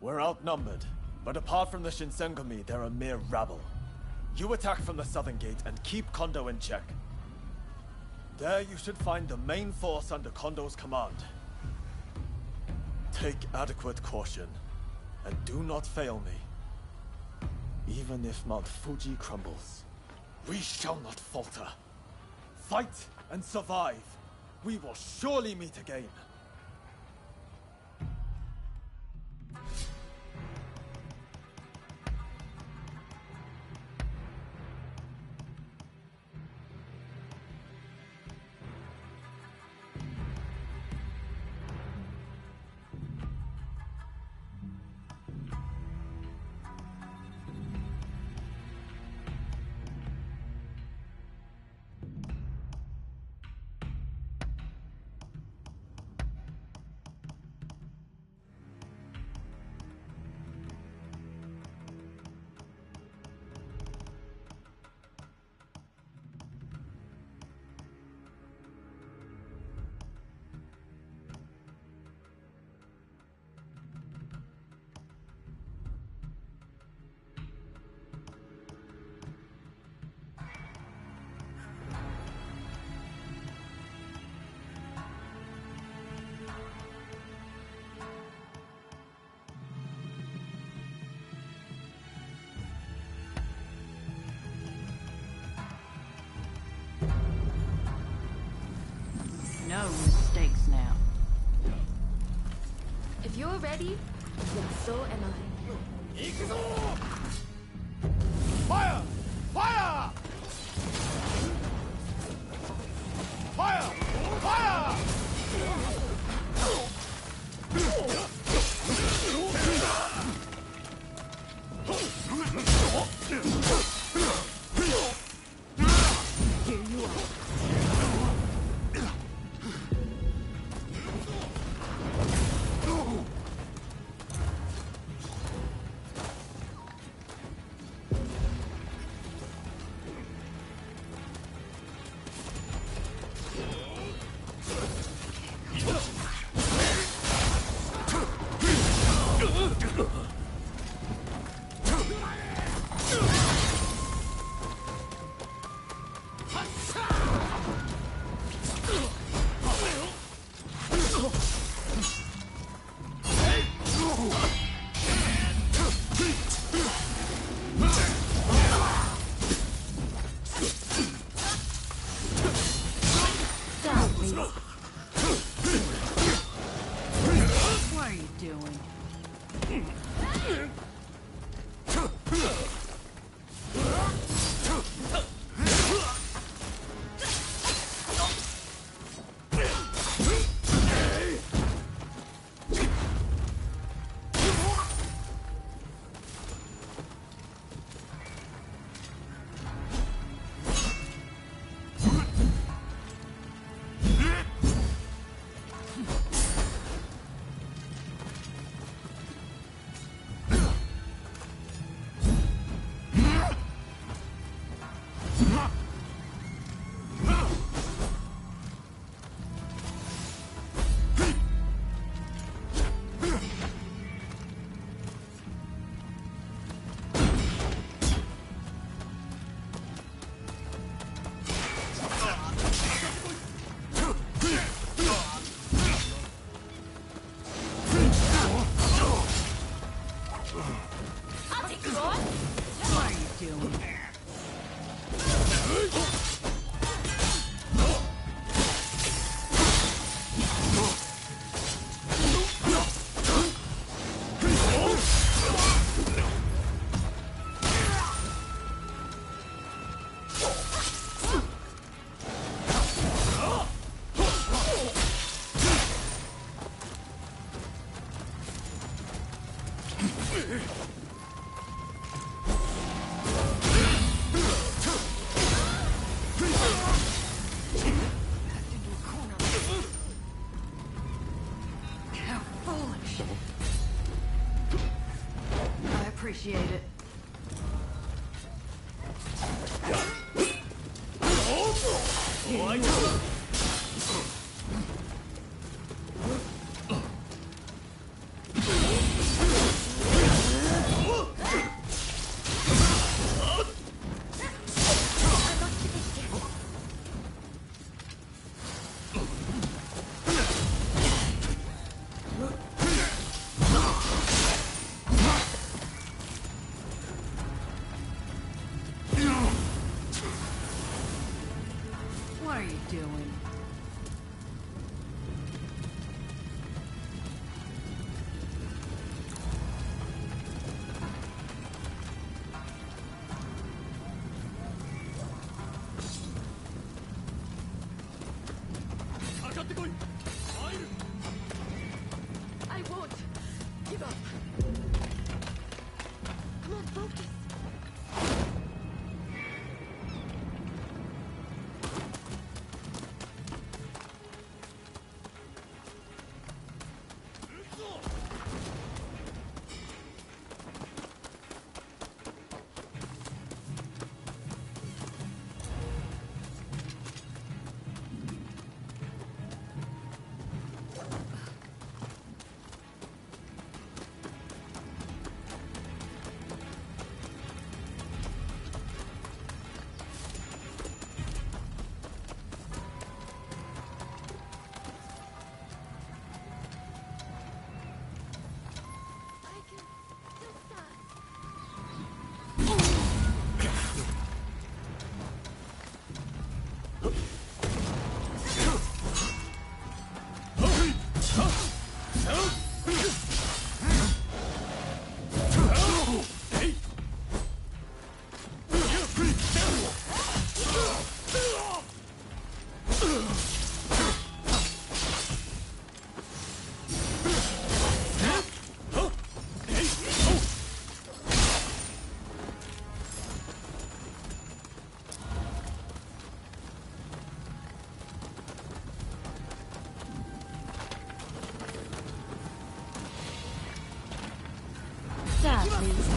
We're outnumbered, but apart from the Shinsengumi, they're a mere rabble. You attack from the southern gate and keep Kondo in check. There you should find the main force under Kondo's command. Take adequate caution, and do not fail me. Even if Mount Fuji crumbles, we shall not falter. Fight and survive. We will surely meet again. No mistakes now. If you're ready, then so am I. Fire! Fire! Fire! Fire! Here you are. What are you doing? appreciate it. What are you doing? I won't give up. Come on, focus. Stop, please.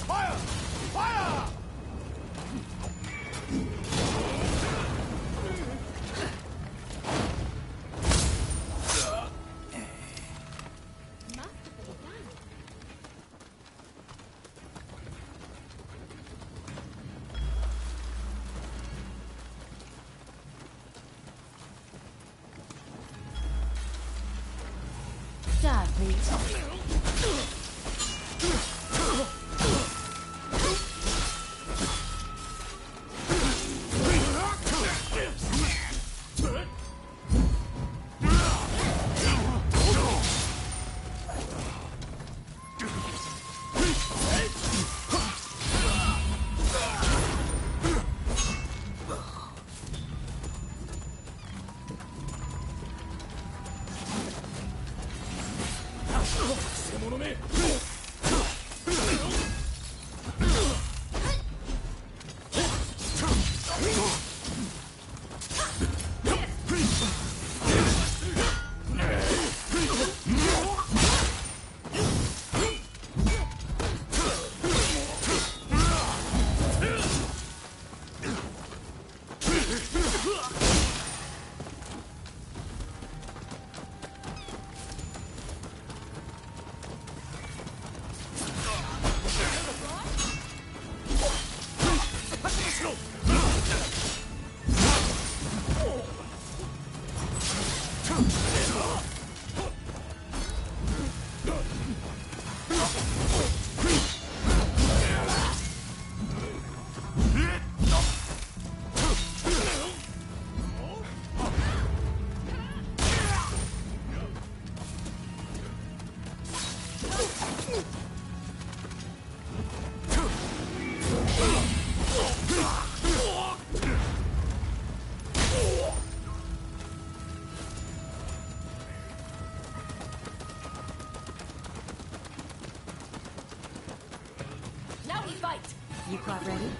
Fire! Fire! Stop, please. fight! You quite ready?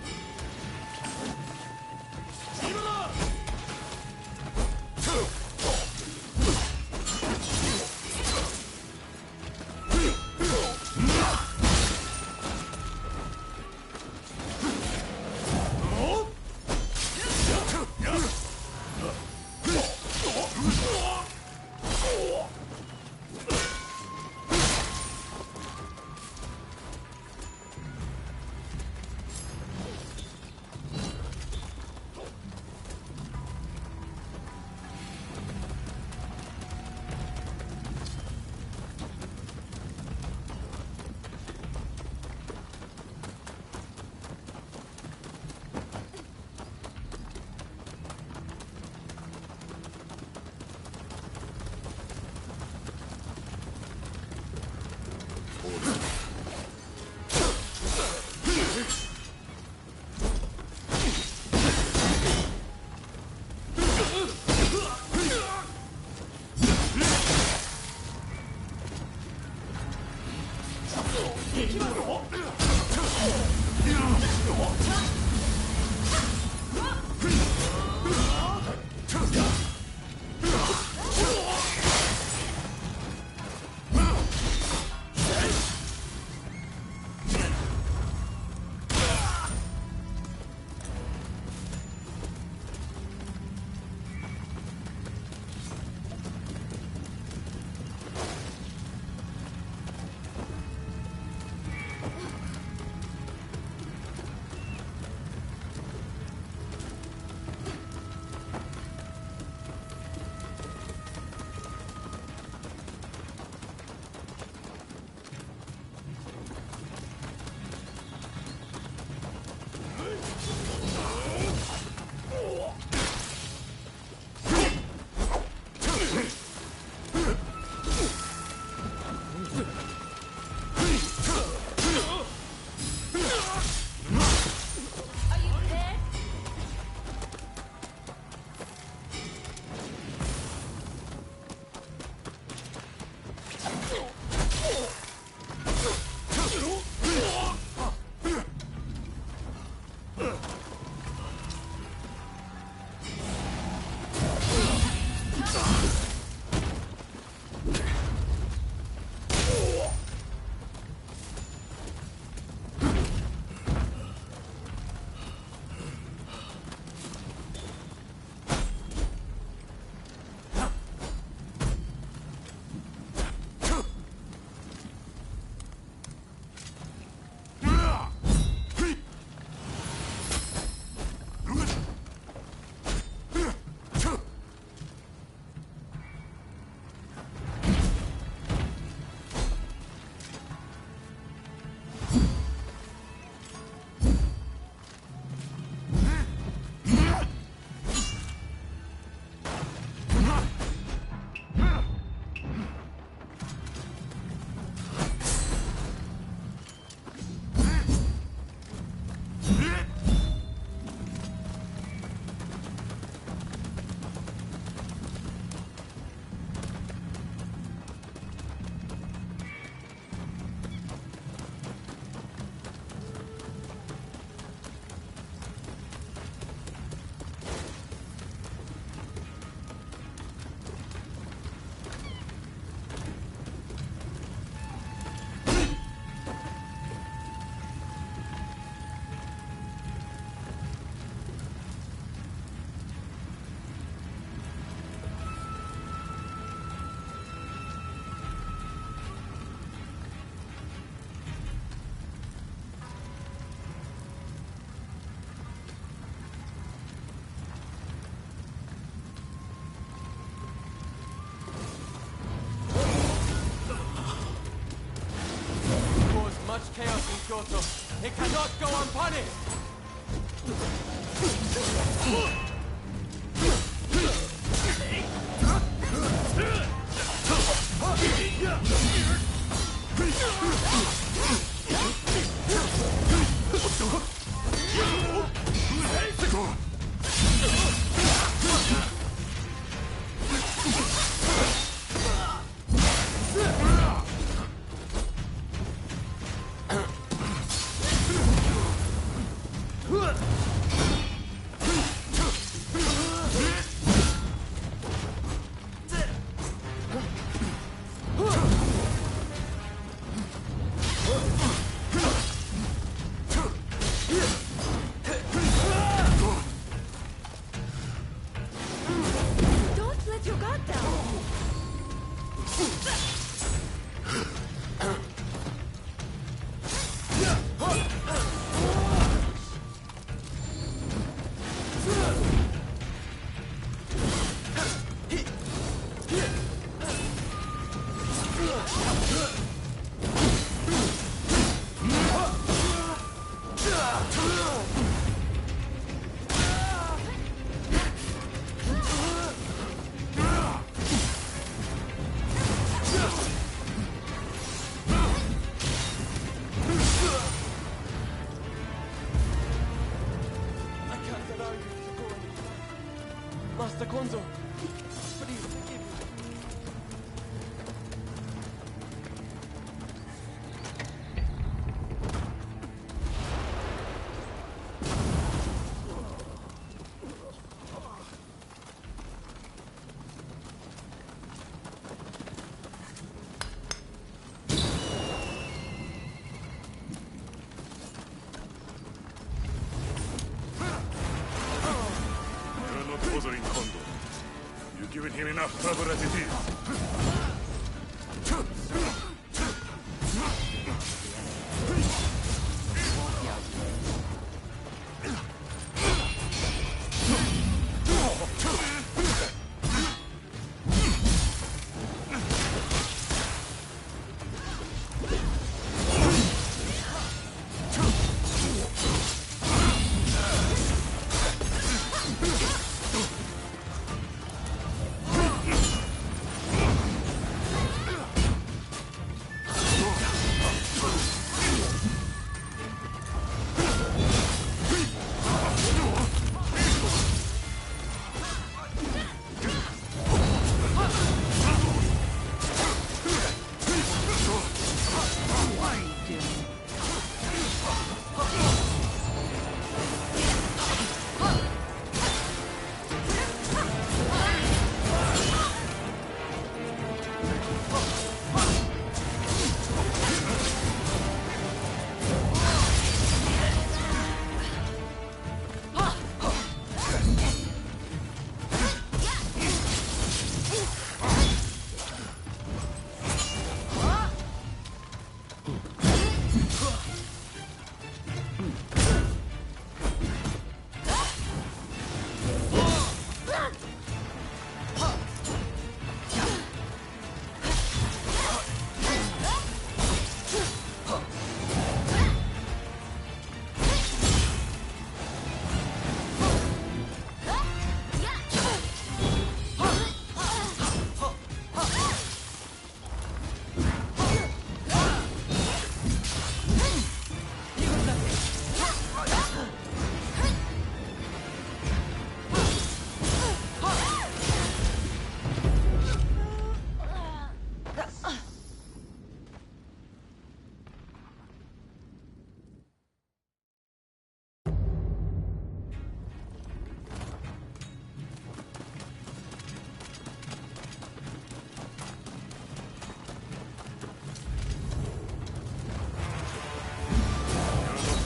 Much chaos in Kyoto. It cannot go unpunished! Master Konzo, please forgive me. You're not bothering Kondo. You've given him enough trouble as it is.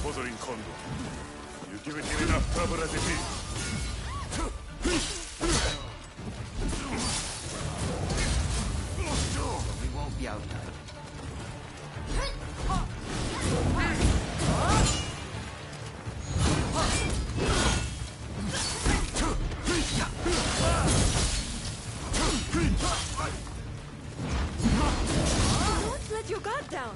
Bothering Kondo. You've given him enough trouble as it is. We won't be outdone. Don't let your guard down.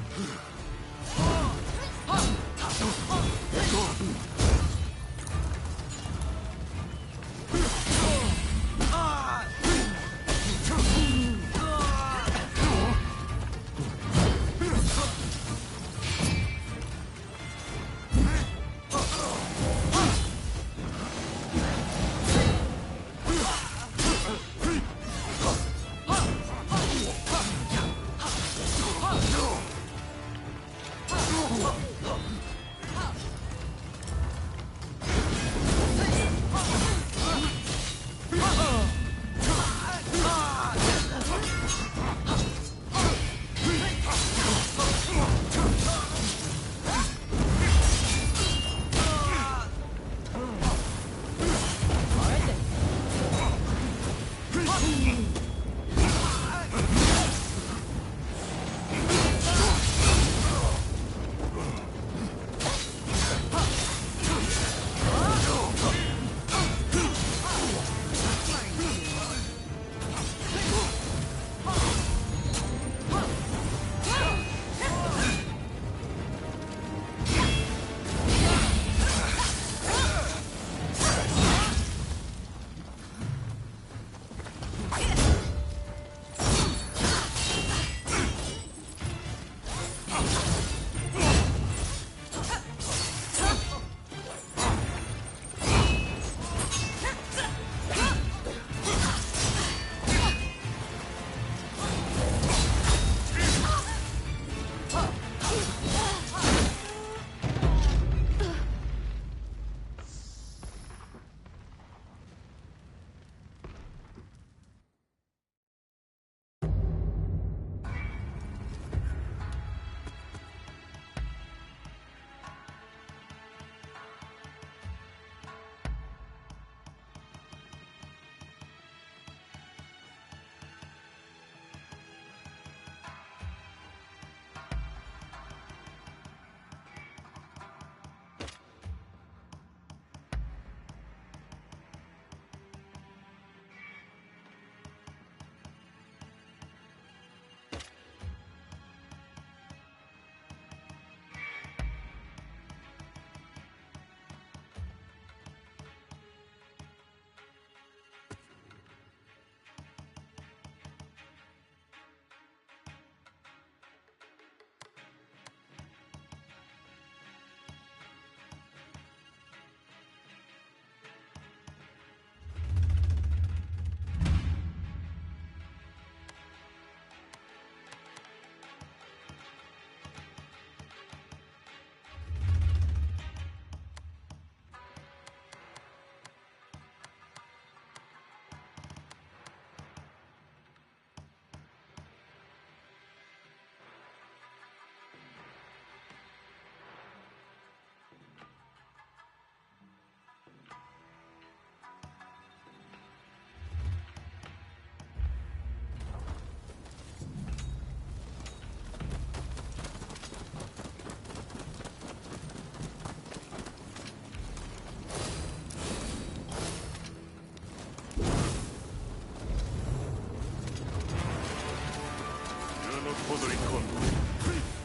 bothering Kondo.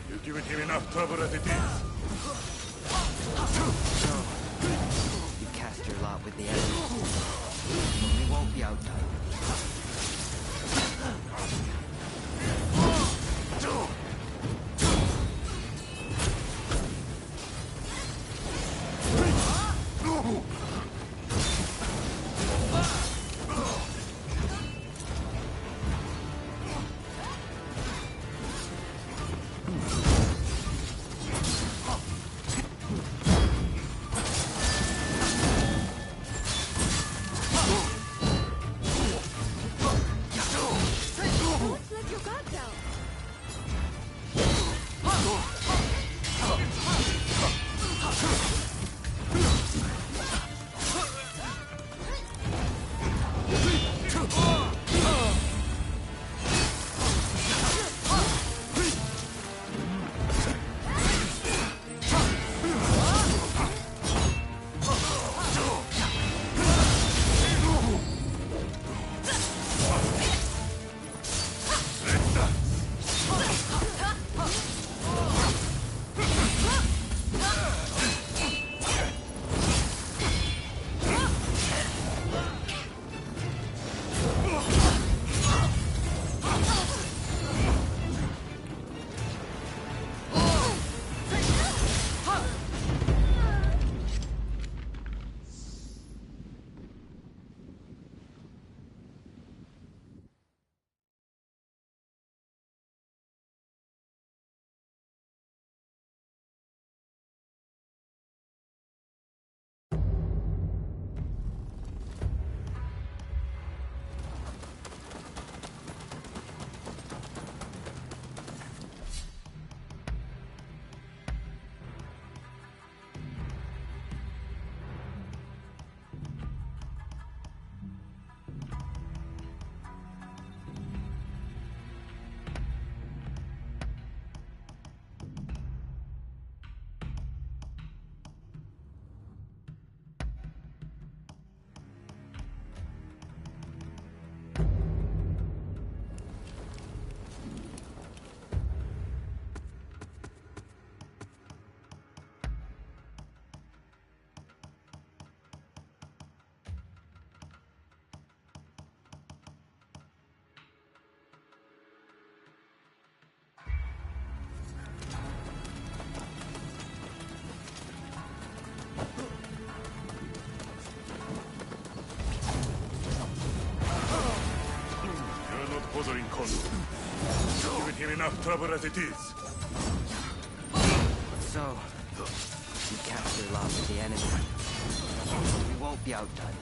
You've given him enough trouble as it is. So, you cast your lot with the enemy. We won't be outdone. bothering Kondo. You've given him enough trouble as it is. So, you cast your lot with the enemy. We won't be outdone.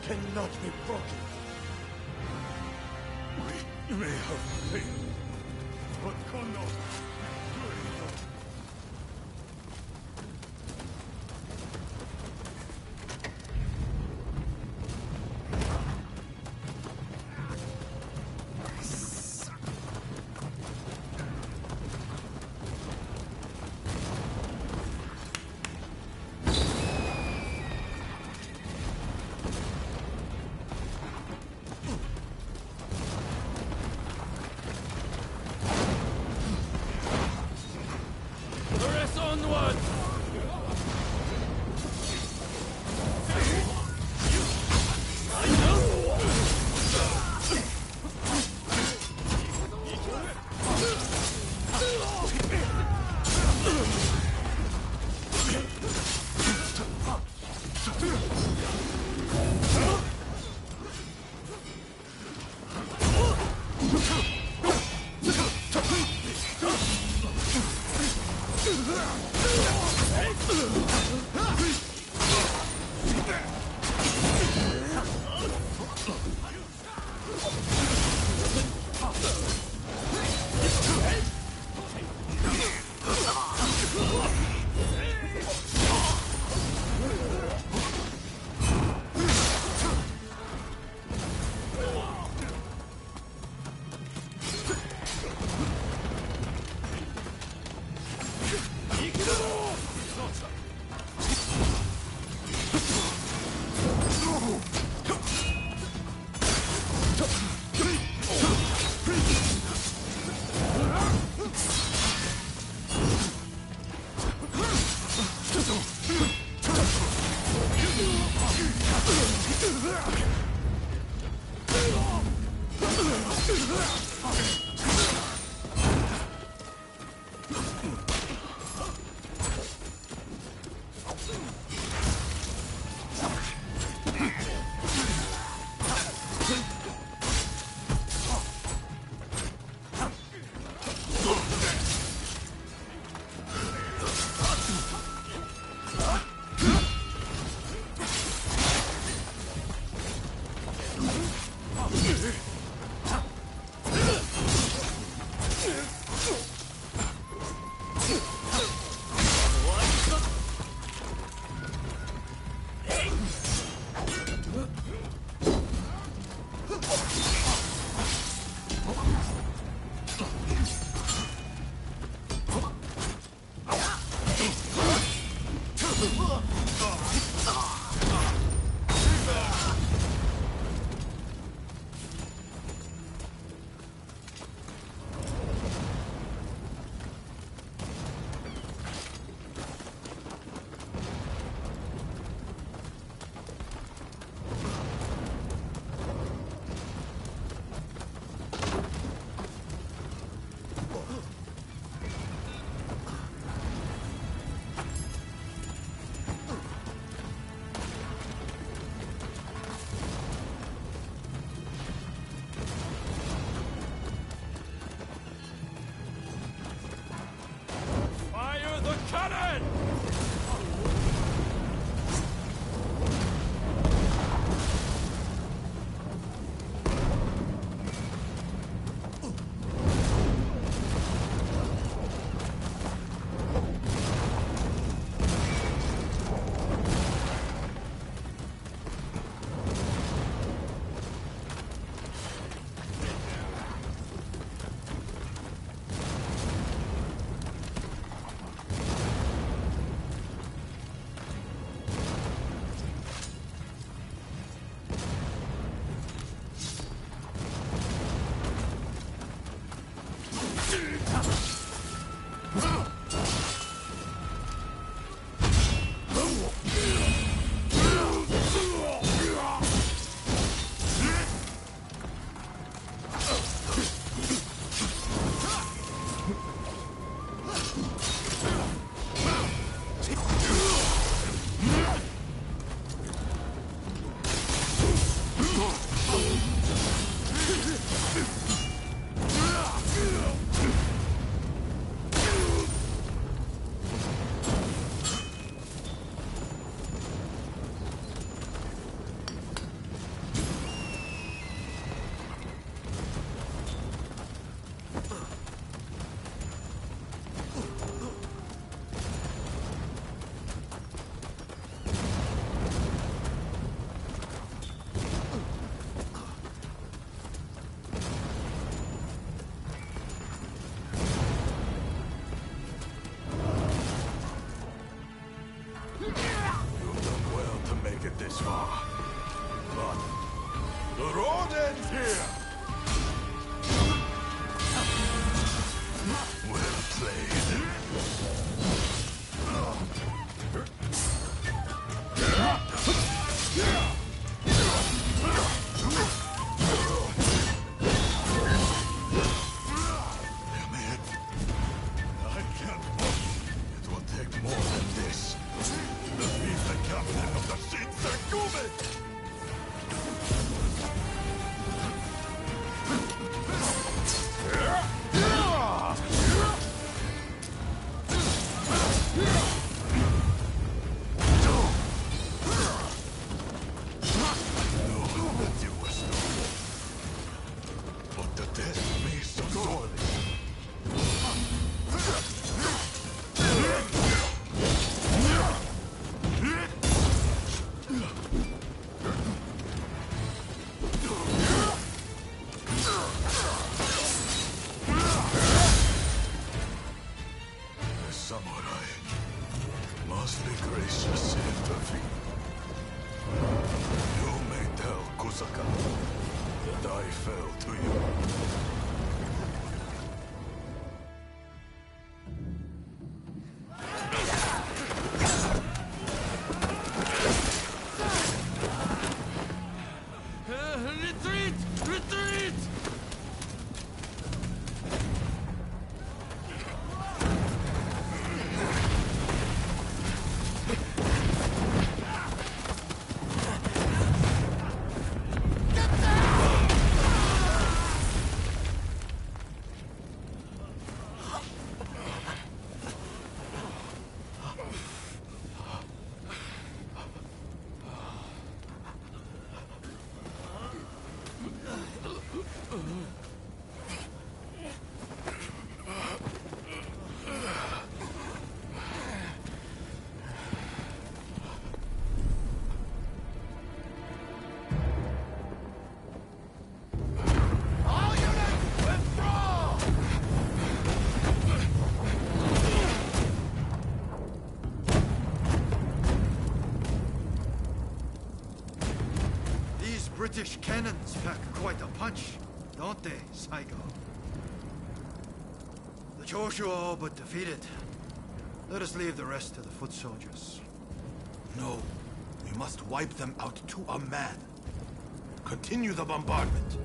cannot be broken. We may have failed, but Kondo, good enough. Press onward! ends here! Well played. British cannons pack quite a punch, don't they, Saigo? The Choshu are all but defeated. Let us leave the rest to the foot soldiers. No, we must wipe them out to a man. Continue the bombardment.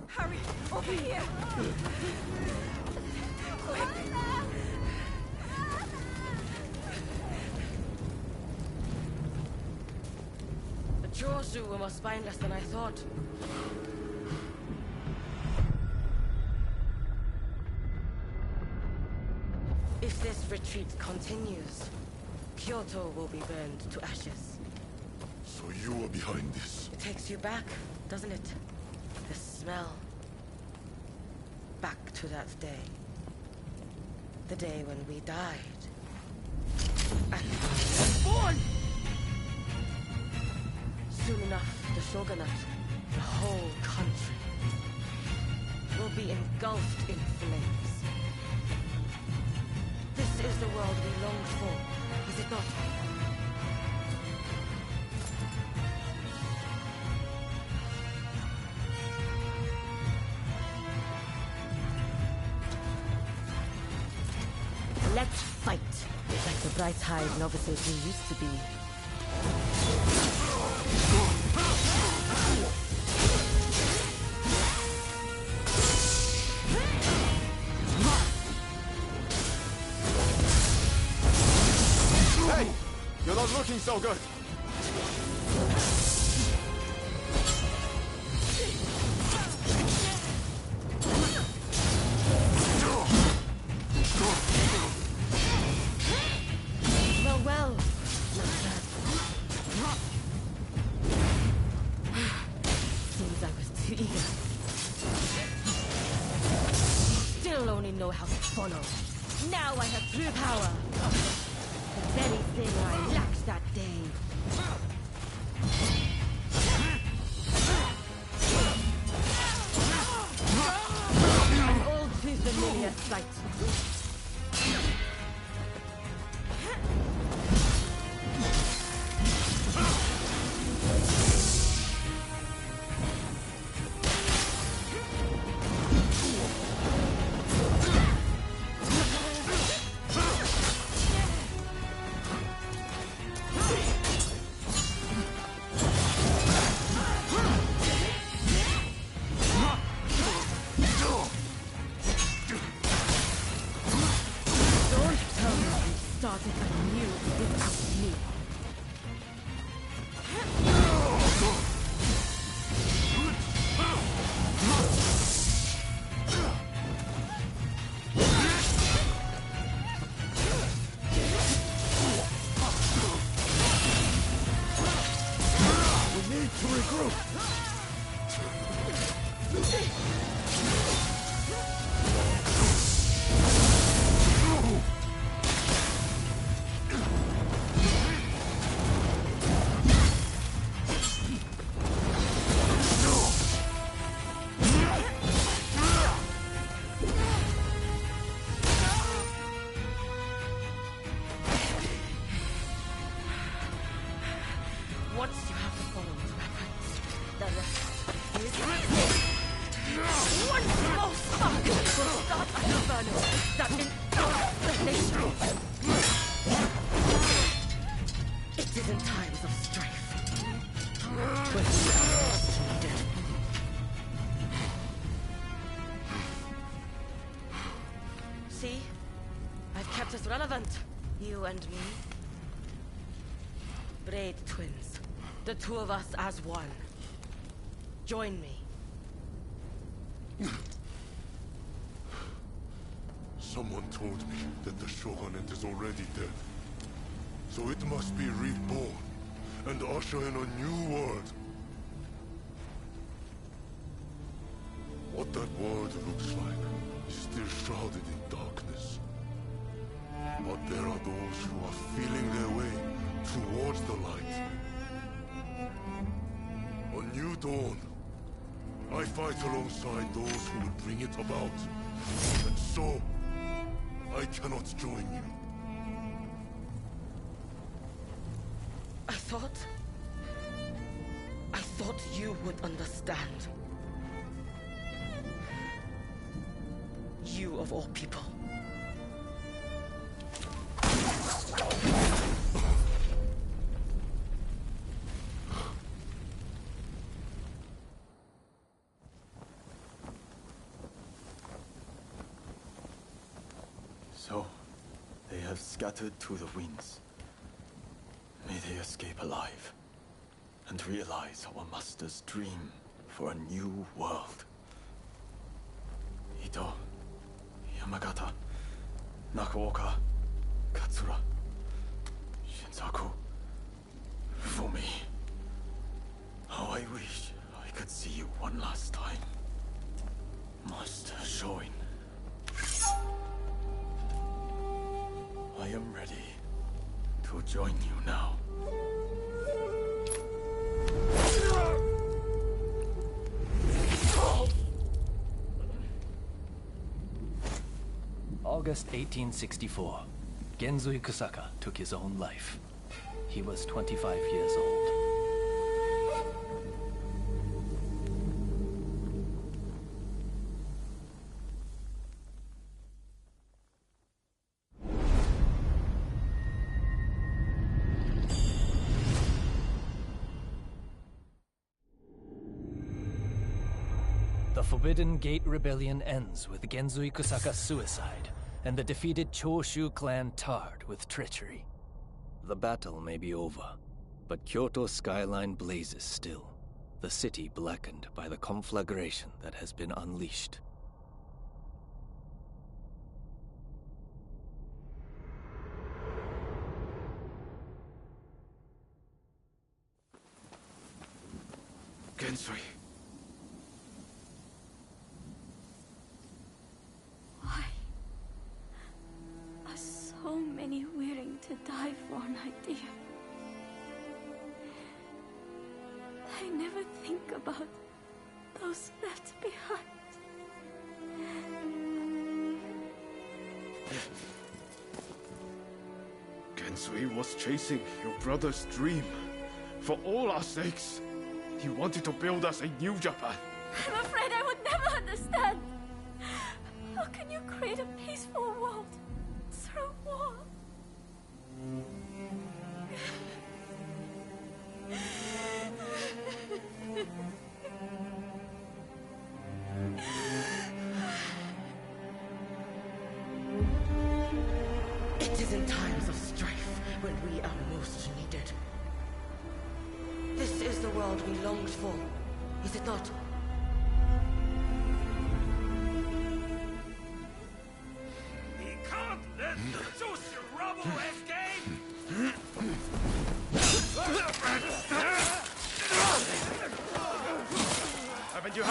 Hurry! Over here! Quick! The Choshu were more spineless than I thought. If this retreat continues, Kyoto will be burned to ashes. So you were behind this? It takes you back, doesn't it? The smell. Back to that day. The day when we died. And I was born! Soon enough, the shogunate, the whole country, will be engulfed in flames. This is the world we longed for, is it not? Let's fight, like the bright-eyed novices we used to be. Hey! You're not looking so good! Well, not bad. Seems I was too eager. Still only know how to follow. Now I have true power. The very thing I lacked that day. An all too familiar sight. to regroup! Once you have the Fallen's weapons, the rest is one small spark will start an inferno that engulfs the nation. It is in times of strife when we are most needed. See? I've kept us relevant, you and me. Braid twins. The two of us as one. Join me. Someone told me that the Shogunate is already dead. So it must be reborn and usher in a new world. What that world looks like is still shrouded in darkness. But there are those who are feeling their way towards the light. A new dawn. I fight alongside those who will bring it about. And so, I cannot join you. I thought you would understand. You of all people. So, they have scattered to the winds. May they escape alive, and realize our master's dream for a new world. Ito, Yamagata, Nakaoka, Katsura, Shinsaku, Fumi. How I wish I could see you one last time. Master Shoin. I am ready to join you now. August 1864. Genzui Kusaka took his own life. He was 25 years old. The Forbidden Gate Rebellion ends with Genzui Kusaka's suicide, and the defeated Choshu clan tarred with treachery. The battle may be over, but Kyoto's skyline blazes still, the city blackened by the conflagration that has been unleashed. Genzui. So many willing to die for an idea. I never think about those left behind. Genzui was chasing your brother's dream. For all our sakes. He wanted to build us a new Japan. I'm afraid I would never understand. How can you create a peaceful world through war? It is in times of strife when we are most needed. This is the world we longed for, is it not? We can't let the Choshu rubble escape!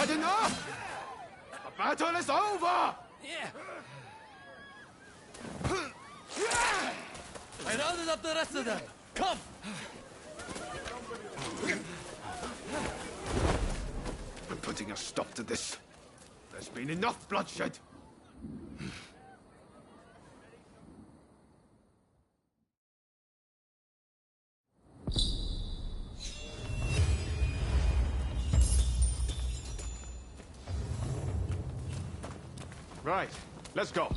had enough! The battle is over! Yeah. I rounded up the rest of them. Come! I'm putting a stop to this. There's been enough bloodshed. Right, let's go.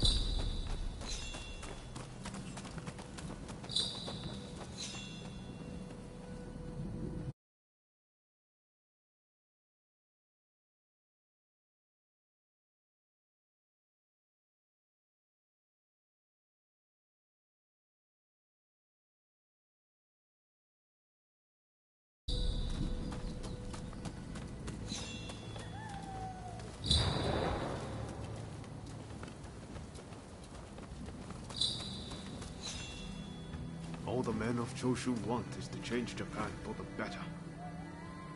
All the men of Choshu want is to change Japan for the better.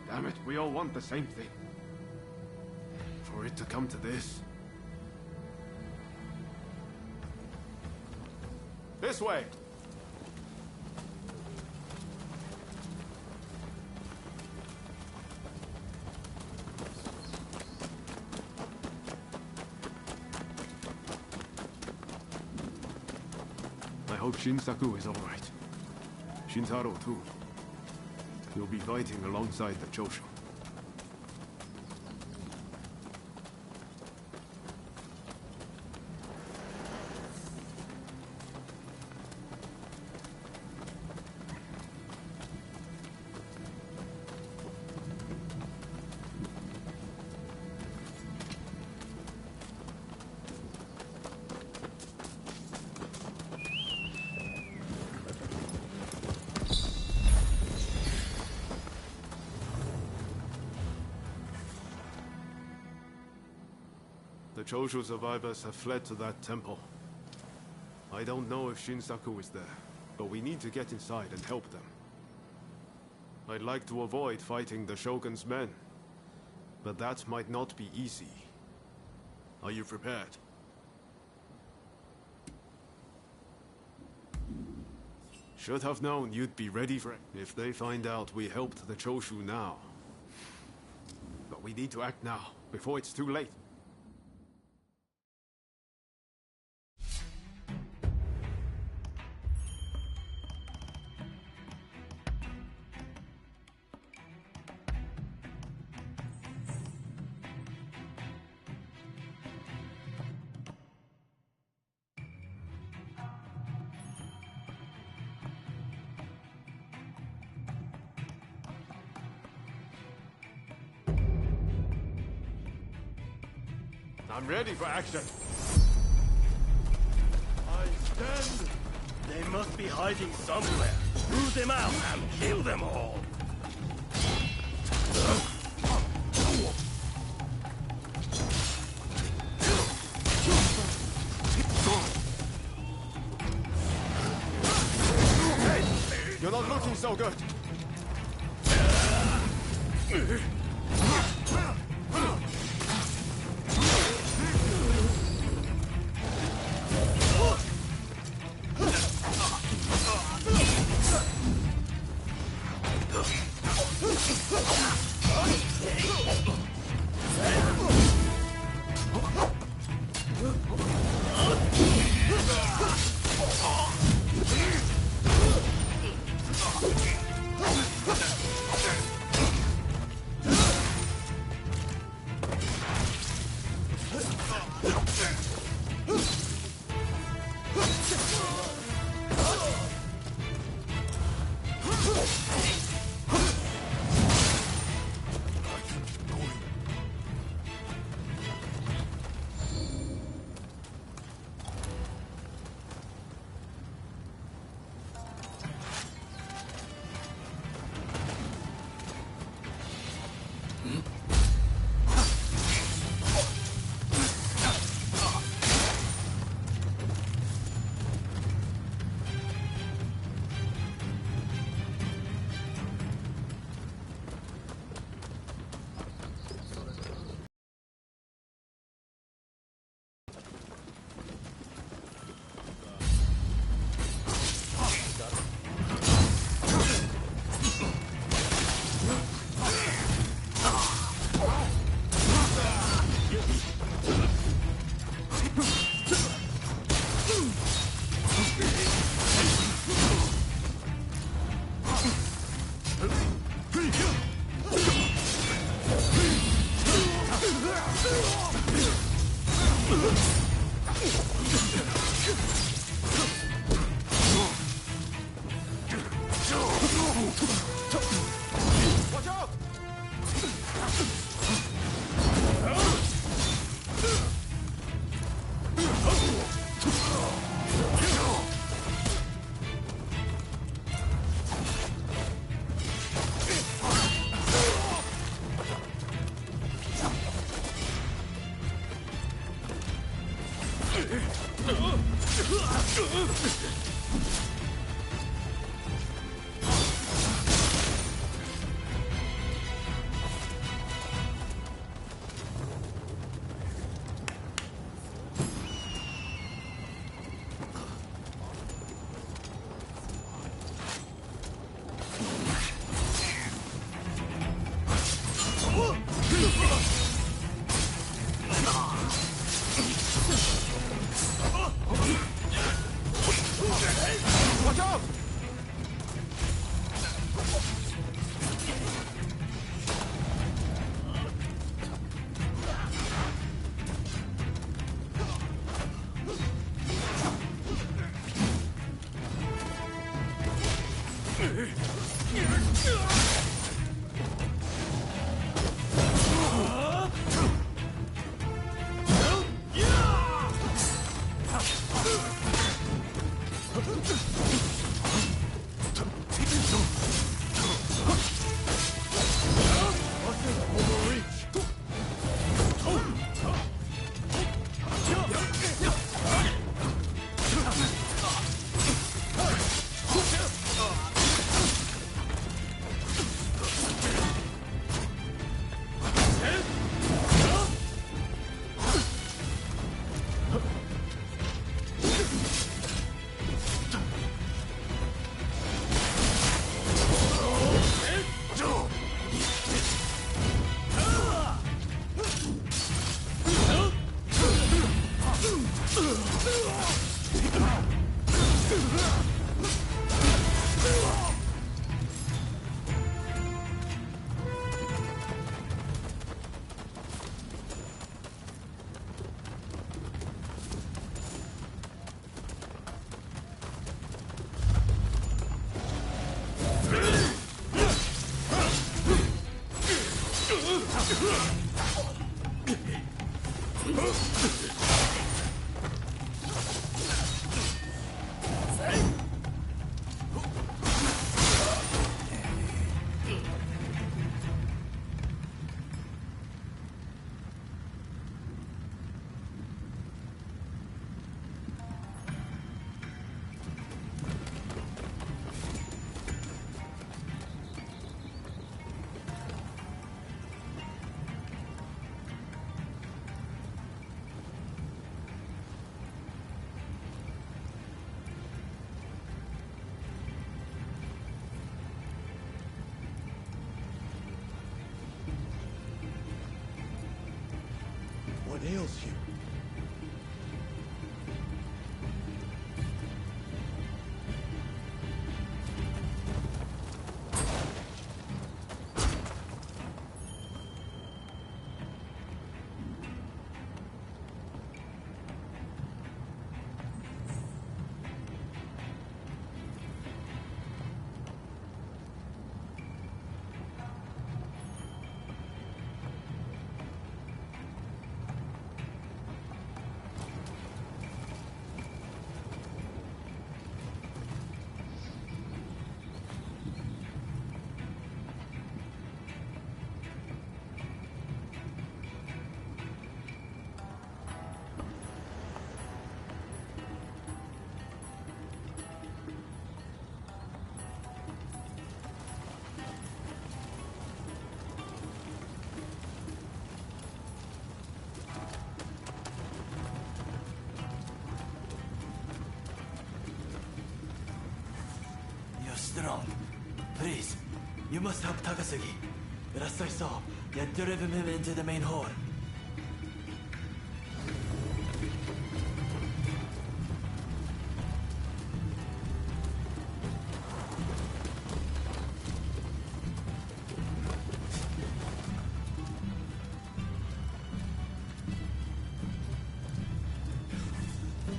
Damn it, we all want the same thing. For it to come to this... This way! I hope Shinsaku is alright. Shintaro too. He'll be fighting alongside the Choshu. The Choshu survivors have fled to that temple. I don't know if Shinsaku is there, but we need to get inside and help them. I'd like to avoid fighting the Shogun's men, but that might not be easy. Are you prepared? Should have known you'd be ready for it. If they find out we helped the Choshu now. But we need to act now, before it's too late. I'm ready for action. I stand. They must be hiding somewhere. Root them out and kill them all. Hey, you're not looking so good. What ails you? Strong. Please, you must help Takasugi. Last I saw, you had driven him into the main hall.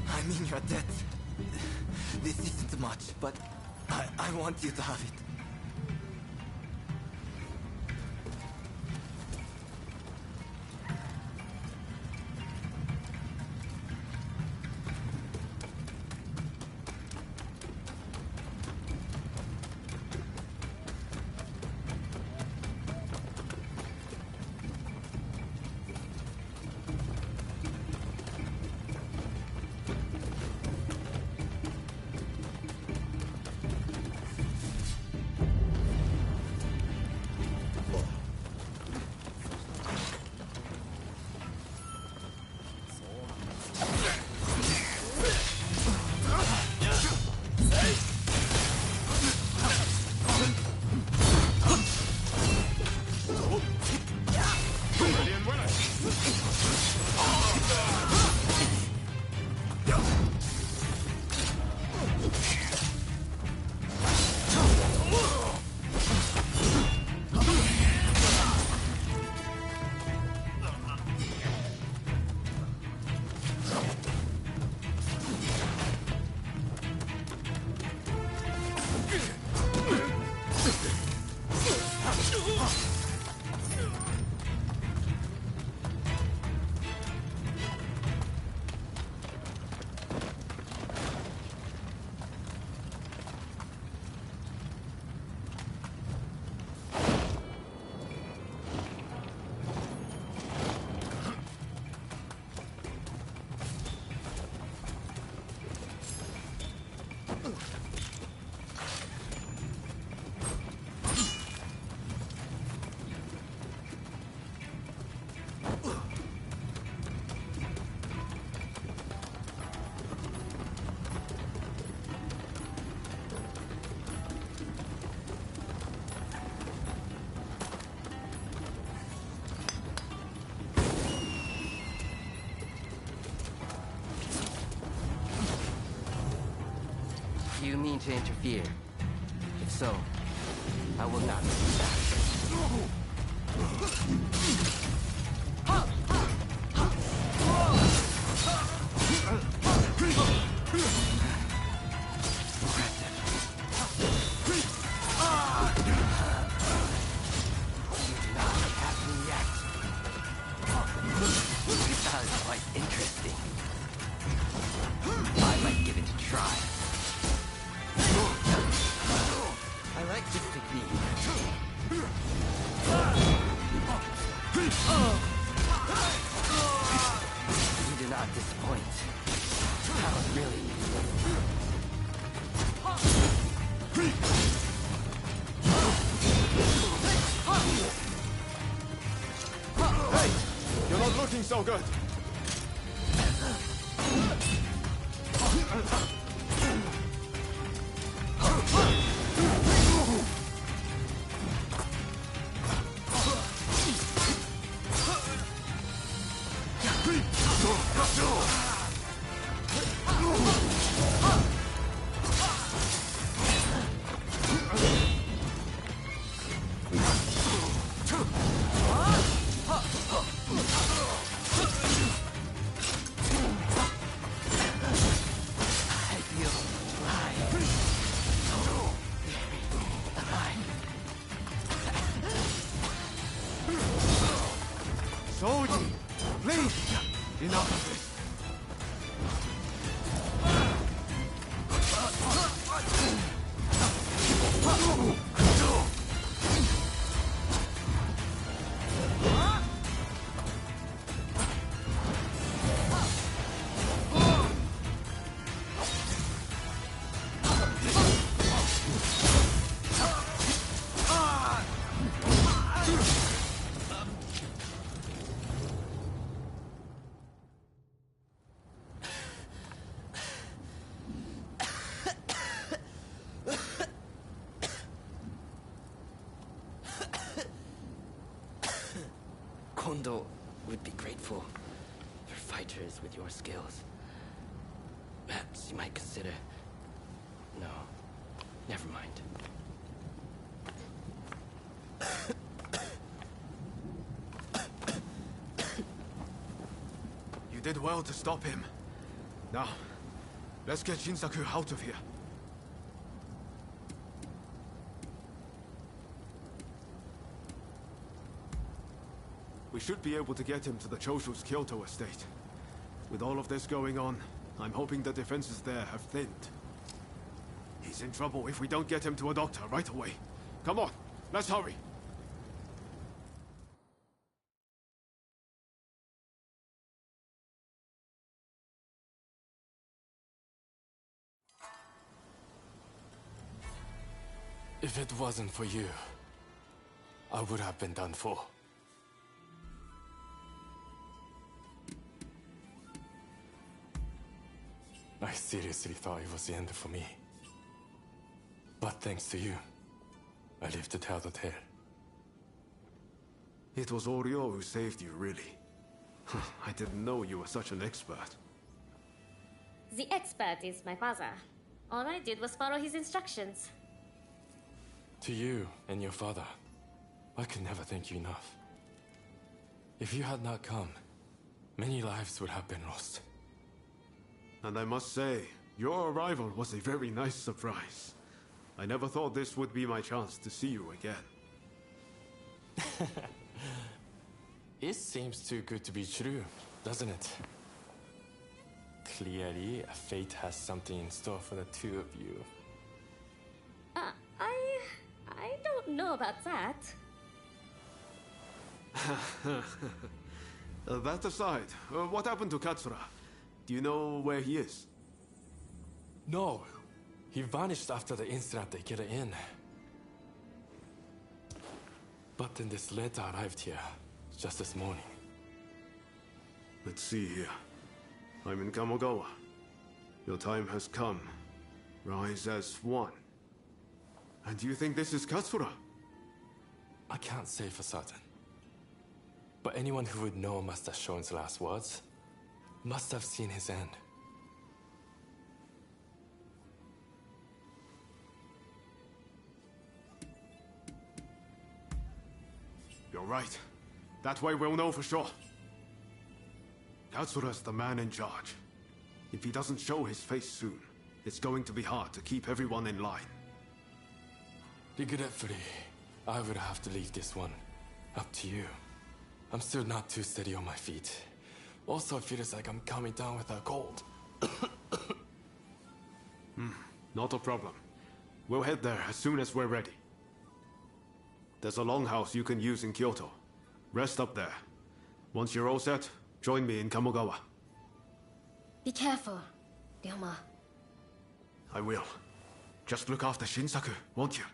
I mean your debt. This isn't much, but I want you to have it. You mean to interfere? If so, I will not. So good. Kondo would be grateful for fighters with your skills. Perhaps you might consider... No, never mind. You did well to stop him. Now, let's get Shinsaku out of here. We should be able to get him to the Choshu's Kyoto estate. With all of this going on, I'm hoping the defenses there have thinned. He's in trouble if we don't get him to a doctor right away. Come on, let's hurry. If it wasn't for you, I would have been done for. I seriously thought it was the end for me. But thanks to you, I lived to tell the tale. It was Oryo who saved you, really. I didn't know you were such an expert. The expert is my father. All I did was follow his instructions. To you and your father, I could never thank you enough. If you had not come, many lives would have been lost. And I must say, your arrival was a very nice surprise. I never thought this would be my chance to see you again. It seems too good to be true, doesn't it? Clearly, fate has something in store for the two of you. I don't know about that. That aside, what happened to Katsura? Do you know where he is? No. He vanished after the incident they get in. But then this letter arrived here, just this morning. Let's see here. I'm in Kamogawa. Your time has come. Rise as one. And you think this is Katsura? I can't say for certain. But anyone who would know Master Shon's last words must have seen his end. You're right. That way we'll know for sure. Katsura's the man in charge. If he doesn't show his face soon, it's going to be hard to keep everyone in line. Regretfully, I would have to leave this one up to you. I'm still not too steady on my feet. Also, it feels like I'm coming down with a cold. Not a problem. We'll head there as soon as we're ready. There's a longhouse you can use in Kyoto. Rest up there. Once you're all set, join me in Kamogawa. Be careful, Ryoma. I will. Just look after Shinsaku, won't you?